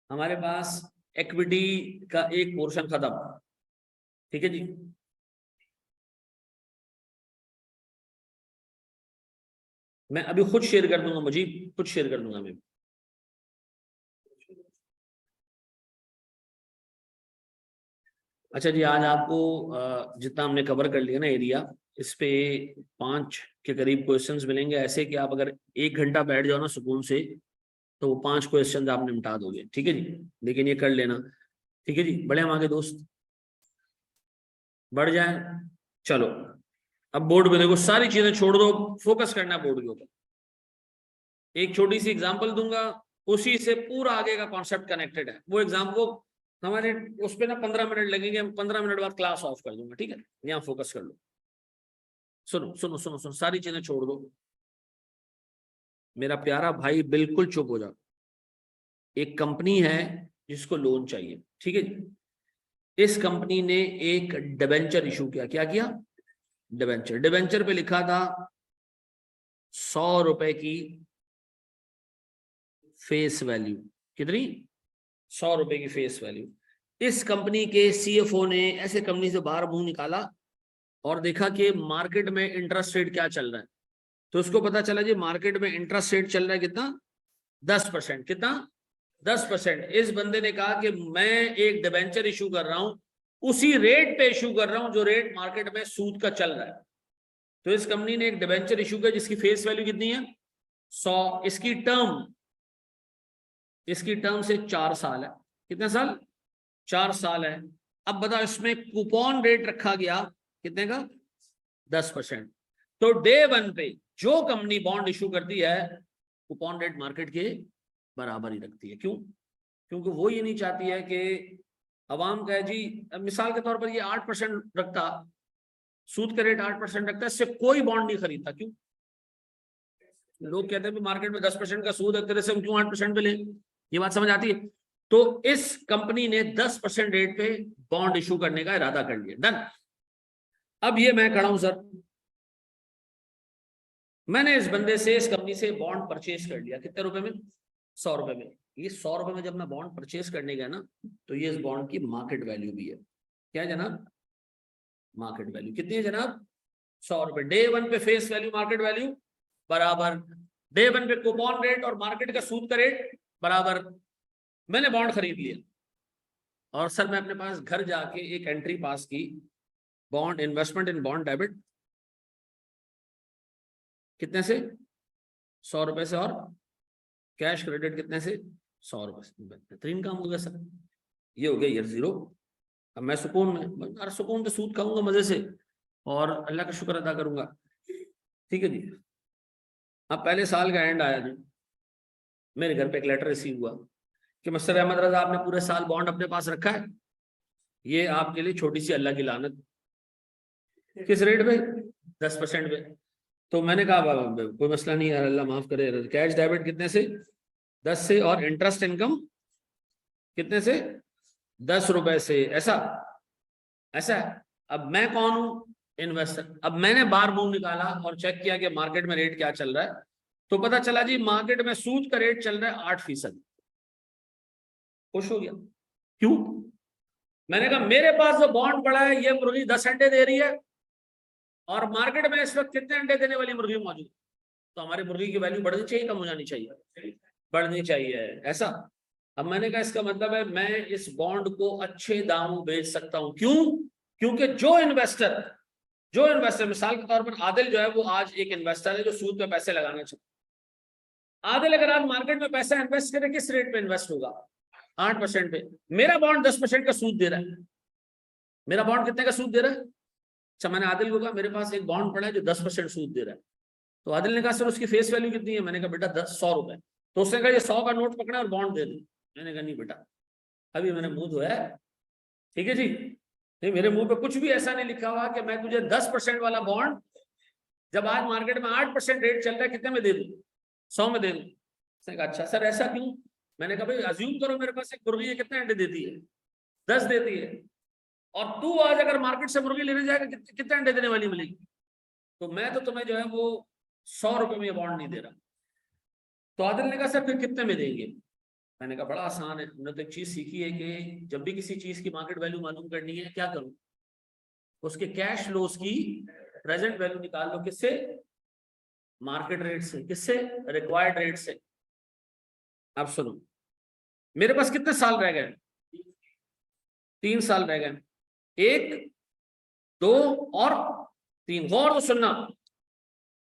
S1: हमारे पास इक्विटी का एक पोर्शन खत्म, ठीक है जी। मैं अभी खुद शेयर कर दूंगा, मुझे खुद शेयर कर दूंगा मैं। अच्छा जी, आज आपको जितना हमने कवर कर लिया ना एरिया, इस पे 5 के करीब क्वेश्चंस मिलेंगे ऐसे कि आप अगर 1 घंटा बैठ जाओ ना सुकून से, तो वो 5 क्वेश्चंस आपने निपटा दोगे, ठीक है जी। लेकिन ये कर लेना, ठीक है जी। बड़े हम आगे दोस्त, बढ़ जाए। चलो अब बोर्ड पे देखो, सारी चीजें छोड़ दो, फोकस करना है बोर्ड के ऊपर। एक छोटी सी एग्जांपल दूंगा, उसी से पूरा आगे का कॉन्सेप्ट कनेक्टेड है। वो एग्जाम्पल हमारे उस पे ना 15 मिनट लगेंगे, हम 15 मिनट बाद क्लास ऑफ कर दूंगा, ठीक है। यहाँ फोकस कर लो, सुनो सुनो सुनो सुनो, सारी चीजें छोड़ दो। मेरा प्यारा भाई बिल्कुल चुप हो जाओ। एक कंपनी है जिसको लोन चाहिए, ठीक है जी। इस कंपनी ने एक डिबेंचर इशू किया। क्या किया? डिबेंचर। डिबेंचर पे लिखा था 100 रुपए की फेस वैल्यू। कितनी? 100 रुपए की फेस वैल्यू। इस कंपनी के सीएफओ ने ऐसे कंपनी से बाहर मुंह निकाला और देखा कि मार्केट में इंटरेस्ट रेट क्या चल रहा है। तो उसको पता चला जी मार्केट में इंटरेस्ट रेट चल रहा है कितना? 10%। कितना? 10%। इस बंदे ने कहा कि मैं एक डिबेंचर इशू कर रहा हूं, उसी रेट पे इशू कर रहा हूं जो रेट मार्केट में सूद का चल रहा है। तो इस कंपनी ने एक डिबेंचर इशू किया जिसकी फेस वैल्यू कितनी है? 100। इसकी टर्म से 4 साल है। कितने साल? 4 साल है। अब बताओ, इसमें कूपन रेट रखा गया कितने का? 10%। तो डे 1 पे जो कंपनी बॉन्ड इशू करती है, कूपन रेट मार्केट के बराबर ही रखती है। क्यों? क्योंकि वो ये नहीं चाहती है कि अवाम का है जी, मिसाल के तौर पर ये 8% रखता, सूद का रेट 8% रखता है, इससे कोई बॉन्ड नहीं खरीदता। क्यों? लोग कहते हैं मार्केट में 10% का सूद है, तेरे से हम क्यों 8% पे लें? ये बात समझ आती है? तो इस कंपनी ने 10% रेट पे बॉन्ड इशू करने का इरादा कर लिया। डन। अब ये मैं खड़ा हूं सर, मैंने इस बंदे से, इस कंपनी से बॉन्ड परचेज कर लिया। कितने रुपए में? 100 रुपए में। ये 100 रुपए में जब मैं बॉन्ड परचेज करने गया ना, तो ये इस बॉन्ड की मार्केट वैल्यू भी है। क्या है जनाब? मार्केट वैल्यू कितनी है जनाब? 100 रुपए। डे 1 पे फेस वैल्यू मार्केट वैल्यू बराबर, डे 1 पे कूपन रेट और मार्केट का सूद का रेट बराबर। मैंने बॉन्ड खरीद लिया और सर मैं अपने पास घर जाके एक एंट्री पास की, bond investment in bond debit. कितने से? 100 रुपए से। और कैश क्रेडिट कितने से? 100 रुपए से। बेहतरीन काम हो गया सर, ये हो गया ईयर 0। अब मैं सुकून में, अरे सुकून पे सूद खाऊंगा मजे से और अल्लाह का शुक्र अदा करूंगा, ठीक है जी। अब पहले साल का एंड आया जी, मेरे घर पे एक लेटर रिसीव हुआ कि मिस्टर अहमद रजा, आपने पूरे साल बॉन्ड अपने पास रखा है, ये आपके लिए छोटी सी अल्लाह की लानत। किस रेट पे? 10% पे। तो मैंने कहा कोई मसला नहीं है, अल्लाह माफ करे। कैश डेबिट कितने से? 10 से। और इंटरेस्ट इनकम कितने से? 10 रुपए से। ऐसा ऐसा है। अब मैं कौन हूं? इन्वेस्टर। अब मैंने बार मुंह निकाला और चेक किया कि मार्केट में रेट क्या चल रहा है, तो पता चला जी मार्केट में सूद का रेट चल रहा है 8%। खुश हो गया। क्यों? मैंने कहा मेरे पास जो बॉन्ड पड़ा है, ये मुर्गी 10 अंडे दे रही है और मार्केट में इस वक्त कितने अंडे देने वाली मुर्गी मौजूद, तो हमारी मुर्गी की वैल्यू बढ़नी चाहिए, कम हो जानी चाहिए? बढ़नी चाहिए, ऐसा। अब मैंने कहा इसका मतलब है मैं इस बॉन्ड को अच्छे दामों बेच सकता हूं। क्यों? क्योंकि जो इन्वेस्टर मिसाल के तौर पर आदिल जो है वो आज एक इन्वेस्टर है जो सूद पे पैसे लगाना चाहता है। आदिल अगर आज मार्केट में पैसा इन्वेस्ट करे, किस रेट पे इन्वेस्ट होगा? 8% पे। मेरा बॉन्ड 10% का सूद दे रहा है। मेरा बॉन्ड कितने का सूद दे रहा है? अच्छा, मैंने आदिल को कहा मेरे पास एक बॉन्ड पड़ा है जो 10% सूद दे रहा है। तो आदिल ने कहा सर उसकी फेस वैल्यू कितनी है? मैंने कहा बेटा 100 रुपए। तो उसने कहा ये 100 का नोट पकड़ा और बॉन्ड दे दो। मैंने कहा नहीं बेटा, अभी मैंने मुंह धोया है, ठीक है जी, नहीं मेरे मुंह पे कुछ भी ऐसा नहीं लिखा हुआ कि मैं तुझे 10% वाला बॉन्ड, जब आज मार्केट में 8% रेट चल रहा है, कितने में दे दूं? 100 में दे दूं। उसने कहा अच्छा सर ऐसा क्यों? मैंने कहा भाई अज्यूम करो मेरे पास एक मुर्गी है, कितने अंडे देती है? 10 देती है। और तू आज अगर मार्केट से मुर्गी लेने जाएगा, कितने अंडे देने वाली मिलेगी? तो मैं तो तुम्हें जो है वो 100 रुपए में ये बॉन्ड नहीं दे रहा। तो आदिल ने कहा सर फिर कितने में देंगे? मैंने कहा बड़ा आसान है, तुमने तो एक चीज सीखी है कि जब भी किसी चीज की मार्केट वैल्यू मालूम करनी है क्या करूं? उसके कैश फ्लोज की प्रेजेंट वैल्यू निकाल लो। किससे? मार्केट रेट से। किससे? रिक्वायर्ड रेट से। अब सुनो, मेरे पास कितने साल रह गए? 3 साल रह गए। 1, 2 और 3। गौर से सुनना,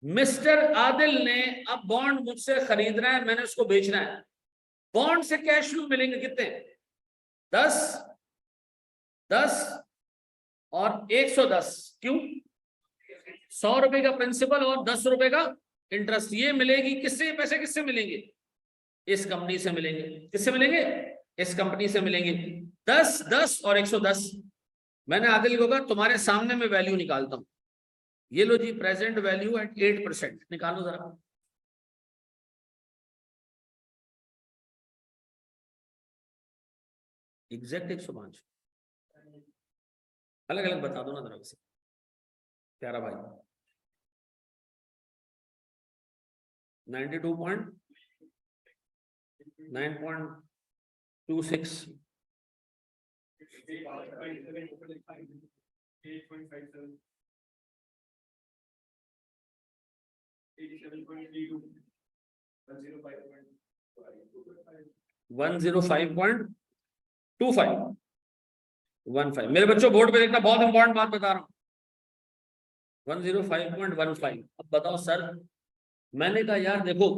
S1: मिस्टर आदिल ने अब बॉन्ड मुझसे खरीदना है, मैंने उसको बेचना है। बॉन्ड से कैश फ्लो मिलेंगे कितने? 10, 10 और 110। क्यों? 100 रुपए का प्रिंसिपल और 10 रुपए का इंटरेस्ट। ये मिलेगी किससे? पैसे किससे मिलेंगे? इस कंपनी से मिलेंगे। किससे मिलेंगे? इस कंपनी से मिलेंगे। 10, 10 और 110। मैंने आदिल को कहा तुम्हारे सामने मैं वैल्यू निकालता हूं। ये लो जी, प्रेजेंट वैल्यू एट 8%। निकालो जरा। एग्जैक्ट 105। अलग अलग बता दो ना जरा से प्यारा भाई। 92.9.26। 105.25 मेरे बच्चों बोर्ड पे देखना, बहुत इंपॉर्टेंट बात बता रहा हूं। 105.15। अब बताओ सर, मैंने कहा यार देखो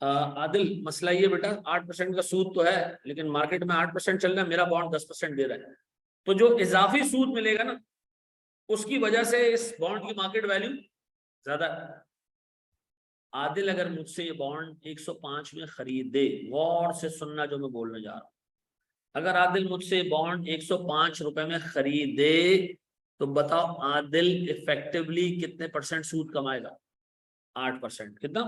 S1: आदिल, मसला ये बेटा 8% का सूद तो है, लेकिन मार्केट में 8% चल रहा है, मेरा बॉन्ड 10% दे रहा है। तो जो इजाफी सूद मिलेगा ना, उसकी वजह से इस बॉन्ड की मार्केट वैल्यू ज्यादा है। आदिल अगर मुझसे ये बॉन्ड 105 में खरीदे, गौर से सुनना जो मैं बोलने जा रहा हूं, अगर आदिल मुझसे बॉन्ड 105 रुपए में खरीदे, तो बताओ आदिल इफेक्टिवली कितने परसेंट सूद कमाएगा? 8%। कितना?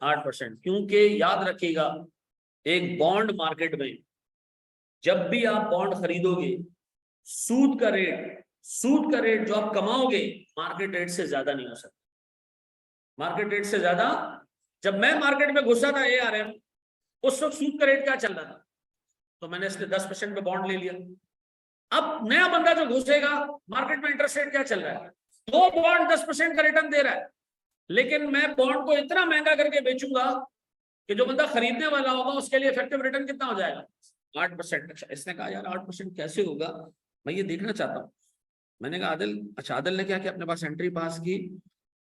S1: 8%। क्योंकि याद रखिएगा, एक बॉन्ड मार्केट में जब भी आप बॉन्ड खरीदोगे, सूद का रेट जो आप कमाओगे मार्केट रेट से ज्यादा नहीं हो सकता। मार्केट रेट से ज्यादा। जब मैं मार्केट में घुसा था ARM, उस वक्त सूद का रेट क्या चल रहा था? तो मैंने इसलिए 10% पे बॉन्ड ले लिया। अब नया बंदा जो घुसेगा, मार्केट में इंटरेस्ट रेट क्या चल रहा है? दो बॉन्ड 10% का रिटर्न दे रहा है, लेकिन मैं बॉन्ड को इतना महंगा करके बेचूंगा कि जो बंदा खरीदने वाला होगा उसके लिए इफेक्टिव रिटर्न कितना हो जाएगा? 8%। अच्छा, इसने कहा यार 8% कैसे होगा, मैं ये देखना चाहता हूँ। मैंने कहा आदिल, अच्छा आदिल ने क्या किया, अपने पास एंट्री पास की,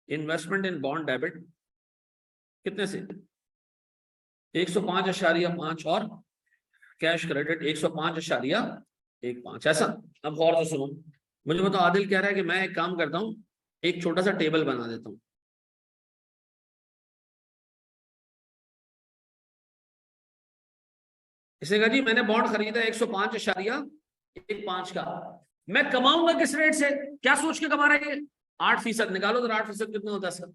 S1: इन्वेस्टमेंट इन बॉन्ड डेबिट कितने से? 105.5 और कैश क्रेडिट 105.15। ऐसा। अब गौर से सुनो, मुझे बताओ आदिल कह रहा है कि मैं एक काम करता हूं, एक छोटा सा टेबल बना देता हूं। इसने कहा जी मैंने बॉन्ड खरीदा 105.15 का, मैं कमाऊंगा किस रेट से? क्या सोच के कमा रहे हैं? 8%। निकालो तो 8% कितना होता है सर?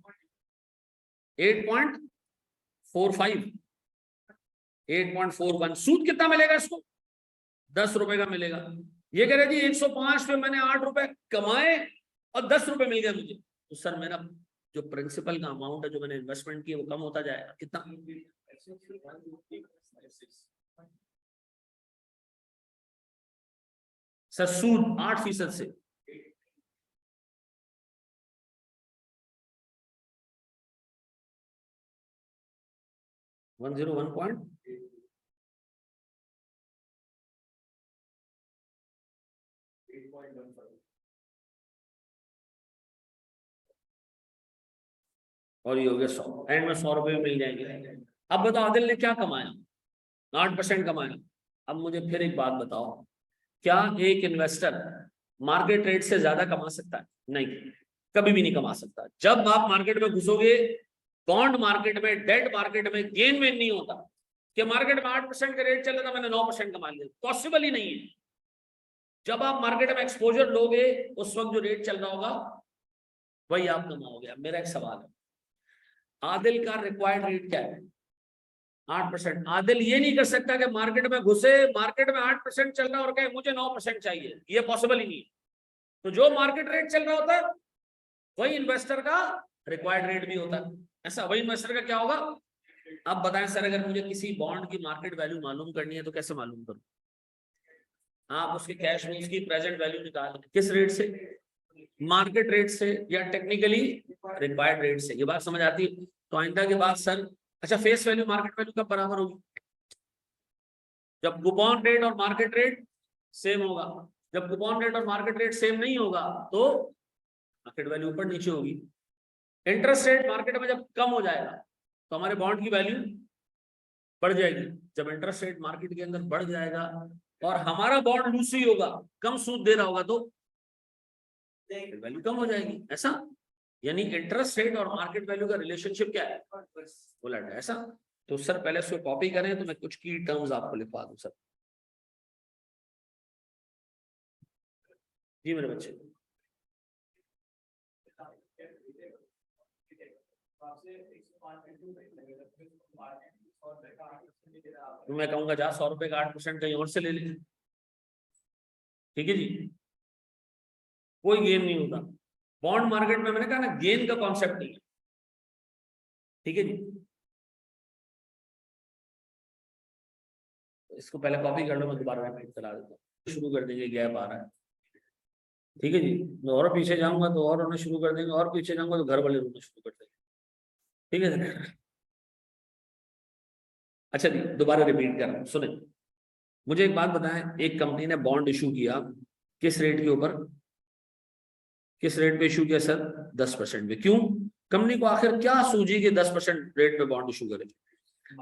S1: 8.45, 8.41। सूद कितना मिलेगा इसको? 10 रुपए का मिलेगा। ये कह रहे जी 105 पे मैंने 8 रुपए कमाए और 10 रुपए मिल गए मुझे, तो सर मेरा जो प्रिंसिपल का अमाउंट है जो मैंने इन्वेस्टमेंट किया वो कम होता जाएगा। कितना? सर सूद 8% से। 101 और ये हो गया 100, एंड में 100 रुपये मिल जाएंगे। अब बताओ आदिल ने क्या कमाया? 8% कमाया। अब मुझे फिर एक बात बताओ, क्या एक इन्वेस्टर मार्केट रेट से ज्यादा कमा सकता है? नहीं, कभी भी नहीं कमा सकता। जब आप मार्केट में घुसोगे, बॉन्ड मार्केट में, डेट मार्केट में गेन वेन नहीं होता कि मार्केट में 8% का रेट चल रहा था मैंने 9% कमा लिया, पॉसिबल ही नहीं है। जब आप मार्केट में एक्सपोजर लोगे उस वक्त जो रेट चल रहा होगा वही आप कमाओगे। मेरा एक सवाल है, आदिल का रिक्वायर्ड रेट क्या है? 8%। आदिल ये नहीं कर सकता कि मार्केट में घुसे, मार्केट में 8% चल रहा है और कहे मुझे 9% चाहिए, ये पॉसिबल ही नहीं है। तो जो मार्केट रेट चल रहा होता है वही इन्वेस्टर का रिक्वायर्ड रेट भी होता है। ऐसा वही इन्वेस्टर का क्या होगा? अब बताएं सर, अगर मुझे किसी बॉन्ड की मार्केट वैल्यू मालूम करनी है तो कैसे मालूम करूं? आप उसके कैश में उसकी प्रेजेंट वैल्यू निकाल, किस रेट से? मार्केट रेट से या टेक्निकली रिक्वायर्ड रेट से। ये बात समझ आती है? तो आइंदा के बाद सर, अच्छा फेस वैल्यू मार्केट वैल्यू कब बराबर होगी? जब कूपन रेट और मार्केट रेट सेम होगा। जब कूपन रेट और मार्केट रेट सेम नहीं होगा तो मार्केट वैल्यू ऊपर नीचे होगी। इंटरेस्ट रेट मार्केट में जब कम हो जाएगा तो हमारे बॉन्ड की वैल्यू बढ़ जाएगी। जब इंटरेस्ट रेट मार्केट के अंदर बढ़ जाएगा और हमारा बॉन्ड लूसी होगा, कम सूद दे रहा होगा, तो वैल्यू कम हो जाएगी। ऐसा यानी इंटरेस्ट रेट और मार्केट वैल्यू का रिलेशनशिप क्या है? उलट है। ऐसा तो सर पहले उसको कॉपी करें तो मैं कुछ की टर्म्स आपको लिखवा दूं सर। जी मेरे बच्चे, तो मैं कहूंगा जा 100 रुपए का 8% कहीं और से ले ले। ठीक है जी, कोई गेन नहीं होता बॉन्ड मार्केट में। मैंने कहा ना, गेन का कॉन्सेप्ट नहीं है। ठीक है जी, इसको पहले कॉपी कर लो, मैं दोबारा रिपीट करा देता हूँ। शुरू कर देंगे, गैप आ रहा है। ठीक है जी, मैं और पीछे जाऊंगा तो और रोना शुरू कर देंगे, और पीछे जाऊंगा तो घर वाले रोना शुरू कर देंगे। ठीक है सर? अच्छा जी, दोबारा रिपीट कर रहा हूँ, सुने। मुझे एक बात बताएं, एक कंपनी ने बॉन्ड इशू किया, किस रेट के ऊपर? किस रेट पे इशू किया सर? 10% पे। क्यों? कंपनी को आखिर क्या सूझी कि 10% रेट पे बॉन्ड इशू करे?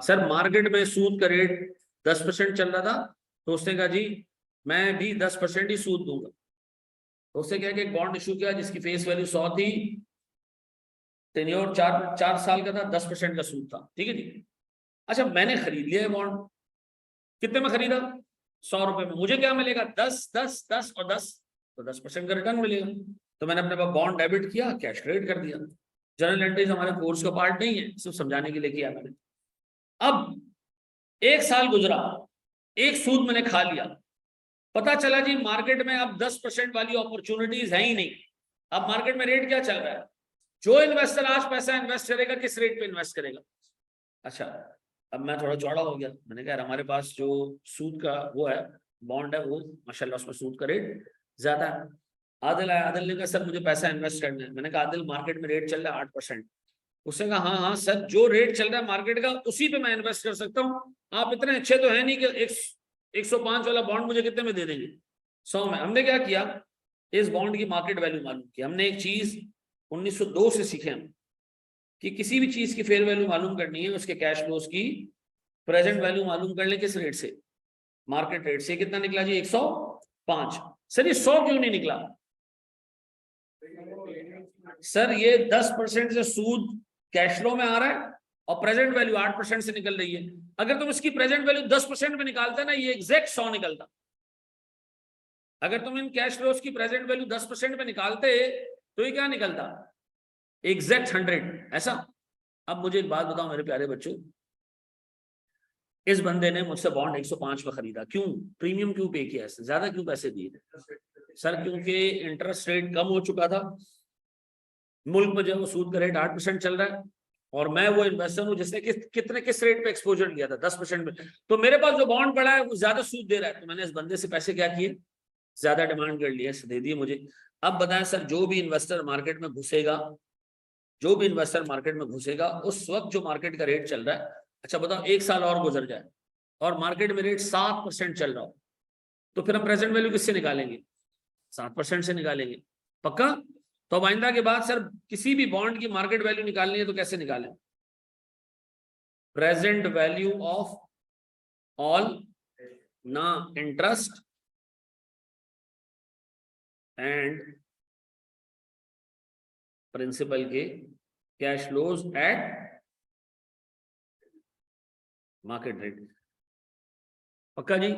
S1: सर मार्केट में सूद का रेट 10% चल रहा था, तो उसने कहा जी मैं भी 10% ही सूद दूंगा। तो उससे क्या कि एक बॉन्ड इशू किया जिसकी फेस वैल्यू 100 थी, टेन्योर 4 साल का था, 10% का सूद था। ठीक है जी। अच्छा, मैंने खरीद लिया है बॉन्ड। कितने में खरीदा? 100 रुपए में। मुझे क्या मिलेगा? 10, 10, 10 और 10, तो 10% का रिटर्न मिलेगा। तो मैंने अपने पास बॉन्ड डेबिट किया, कैश क्रेडिट कर दिया। जनरल एंट्रीज हमारे कोर्स का पार्ट नहीं है, सिर्फ समझाने के लिए किया मैंने। अब 1 साल गुजरा, एक सूद मैंने खा लिया, पता चला जी मार्केट में अब 10% वाली अपॉर्चुनिटीज है ही नहीं। अब मार्केट में रेट क्या चल रहा है? जो इन्वेस्टर आज पैसा इन्वेस्ट करेगा किस रेट पे इन्वेस्ट करेगा? अच्छा, अब मैं थोड़ा चौड़ा हो गया, मैंने कहा हमारे पास जो सूद का वो है, बॉन्ड है, वो माशाल्लाह उसमें सूद का रेट ज्यादा है। आदिल आया, आदिल ने कहा सर मुझे पैसा इन्वेस्ट करना है। मैंने कहा आदिल मार्केट में रेट चल रहा है 8%। उसने कहा हाँ हाँ सर, जो रेट चल रहा है मार्केट का उसी पे मैं इन्वेस्ट कर सकता हूँ। आप इतने अच्छे तो है नहीं कि 105 वाला बॉन्ड मुझे कितने में दे देंगे? 100 में। हमने क्या किया, इस बॉन्ड की मार्केट वैल्यू मालूम की। हमने एक चीज 1902 से सीखे हम कि किसी भी चीज की फेयर वैल्यू मालूम करनी है, उसके कैश फ्लोज की प्रेजेंट वैल्यू मालूम कर ले। किस रेट से? मार्केट रेट से। कितना निकला जी? 105। सर ये 100 क्यों नहीं निकला? सर ये 10% से सूद कैश फ्लो में आ रहा है और प्रेजेंट वैल्यू 8% से निकल रही है। अगर तुम इसकी प्रेजेंट वैल्यू 10% में निकालते ना, ये एग्जैक्ट 100 निकलता। अगर तुम इन कैश फ्लोज की प्रेजेंट वैल्यू 10% में निकालते तो ये क्या निकलता? एग्जैक्ट 100। ऐसा? अब मुझे एक बात बताओ मेरे प्यारे बच्चों, इस बंदे ने मुझसे बॉन्ड 105 में खरीदा, क्यों? प्रीमियम क्यों पे किया? ज्यादा क्यों पैसे दिए? सर क्योंकि इंटरेस्ट रेट कम हो चुका था, मुल्क में जो सूद का रेट 8% चल रहा है, और मैं वो इन्वेस्टर हूं जिसने किस रेट पे एक्सपोजर लिया था? 10% में। तो मेरे पास जो बॉन्ड पड़ा है वो ज्यादा सूद दे रहा है, तो मैंने इस बंदे से पैसे क्या किए? ज्यादा डिमांड कर लिया, दे दिए मुझे। अब बताएं सर, जो भी इन्वेस्टर मार्केट में घुसेगा, जो भी इन्वेस्टर मार्केट में घुसेगा, उस वक्त जो मार्केट का रेट चल रहा है अच्छा बताओ, 1 साल और गुजर जाए और मार्केट में रेट 7% चल रहा हो, तो फिर हम प्रेजेंट वैल्यू किससे निकालेंगे? 7% से निकालेंगे। पक्का? तो अब आइंदा के बाद सर किसी भी बॉन्ड की मार्केट वैल्यू निकालनी है तो कैसे निकालें? प्रेजेंट वैल्यू ऑफ ऑल ना इंटरेस्ट एंड प्रिंसिपल के cash flows eight market rate. पक्का जी?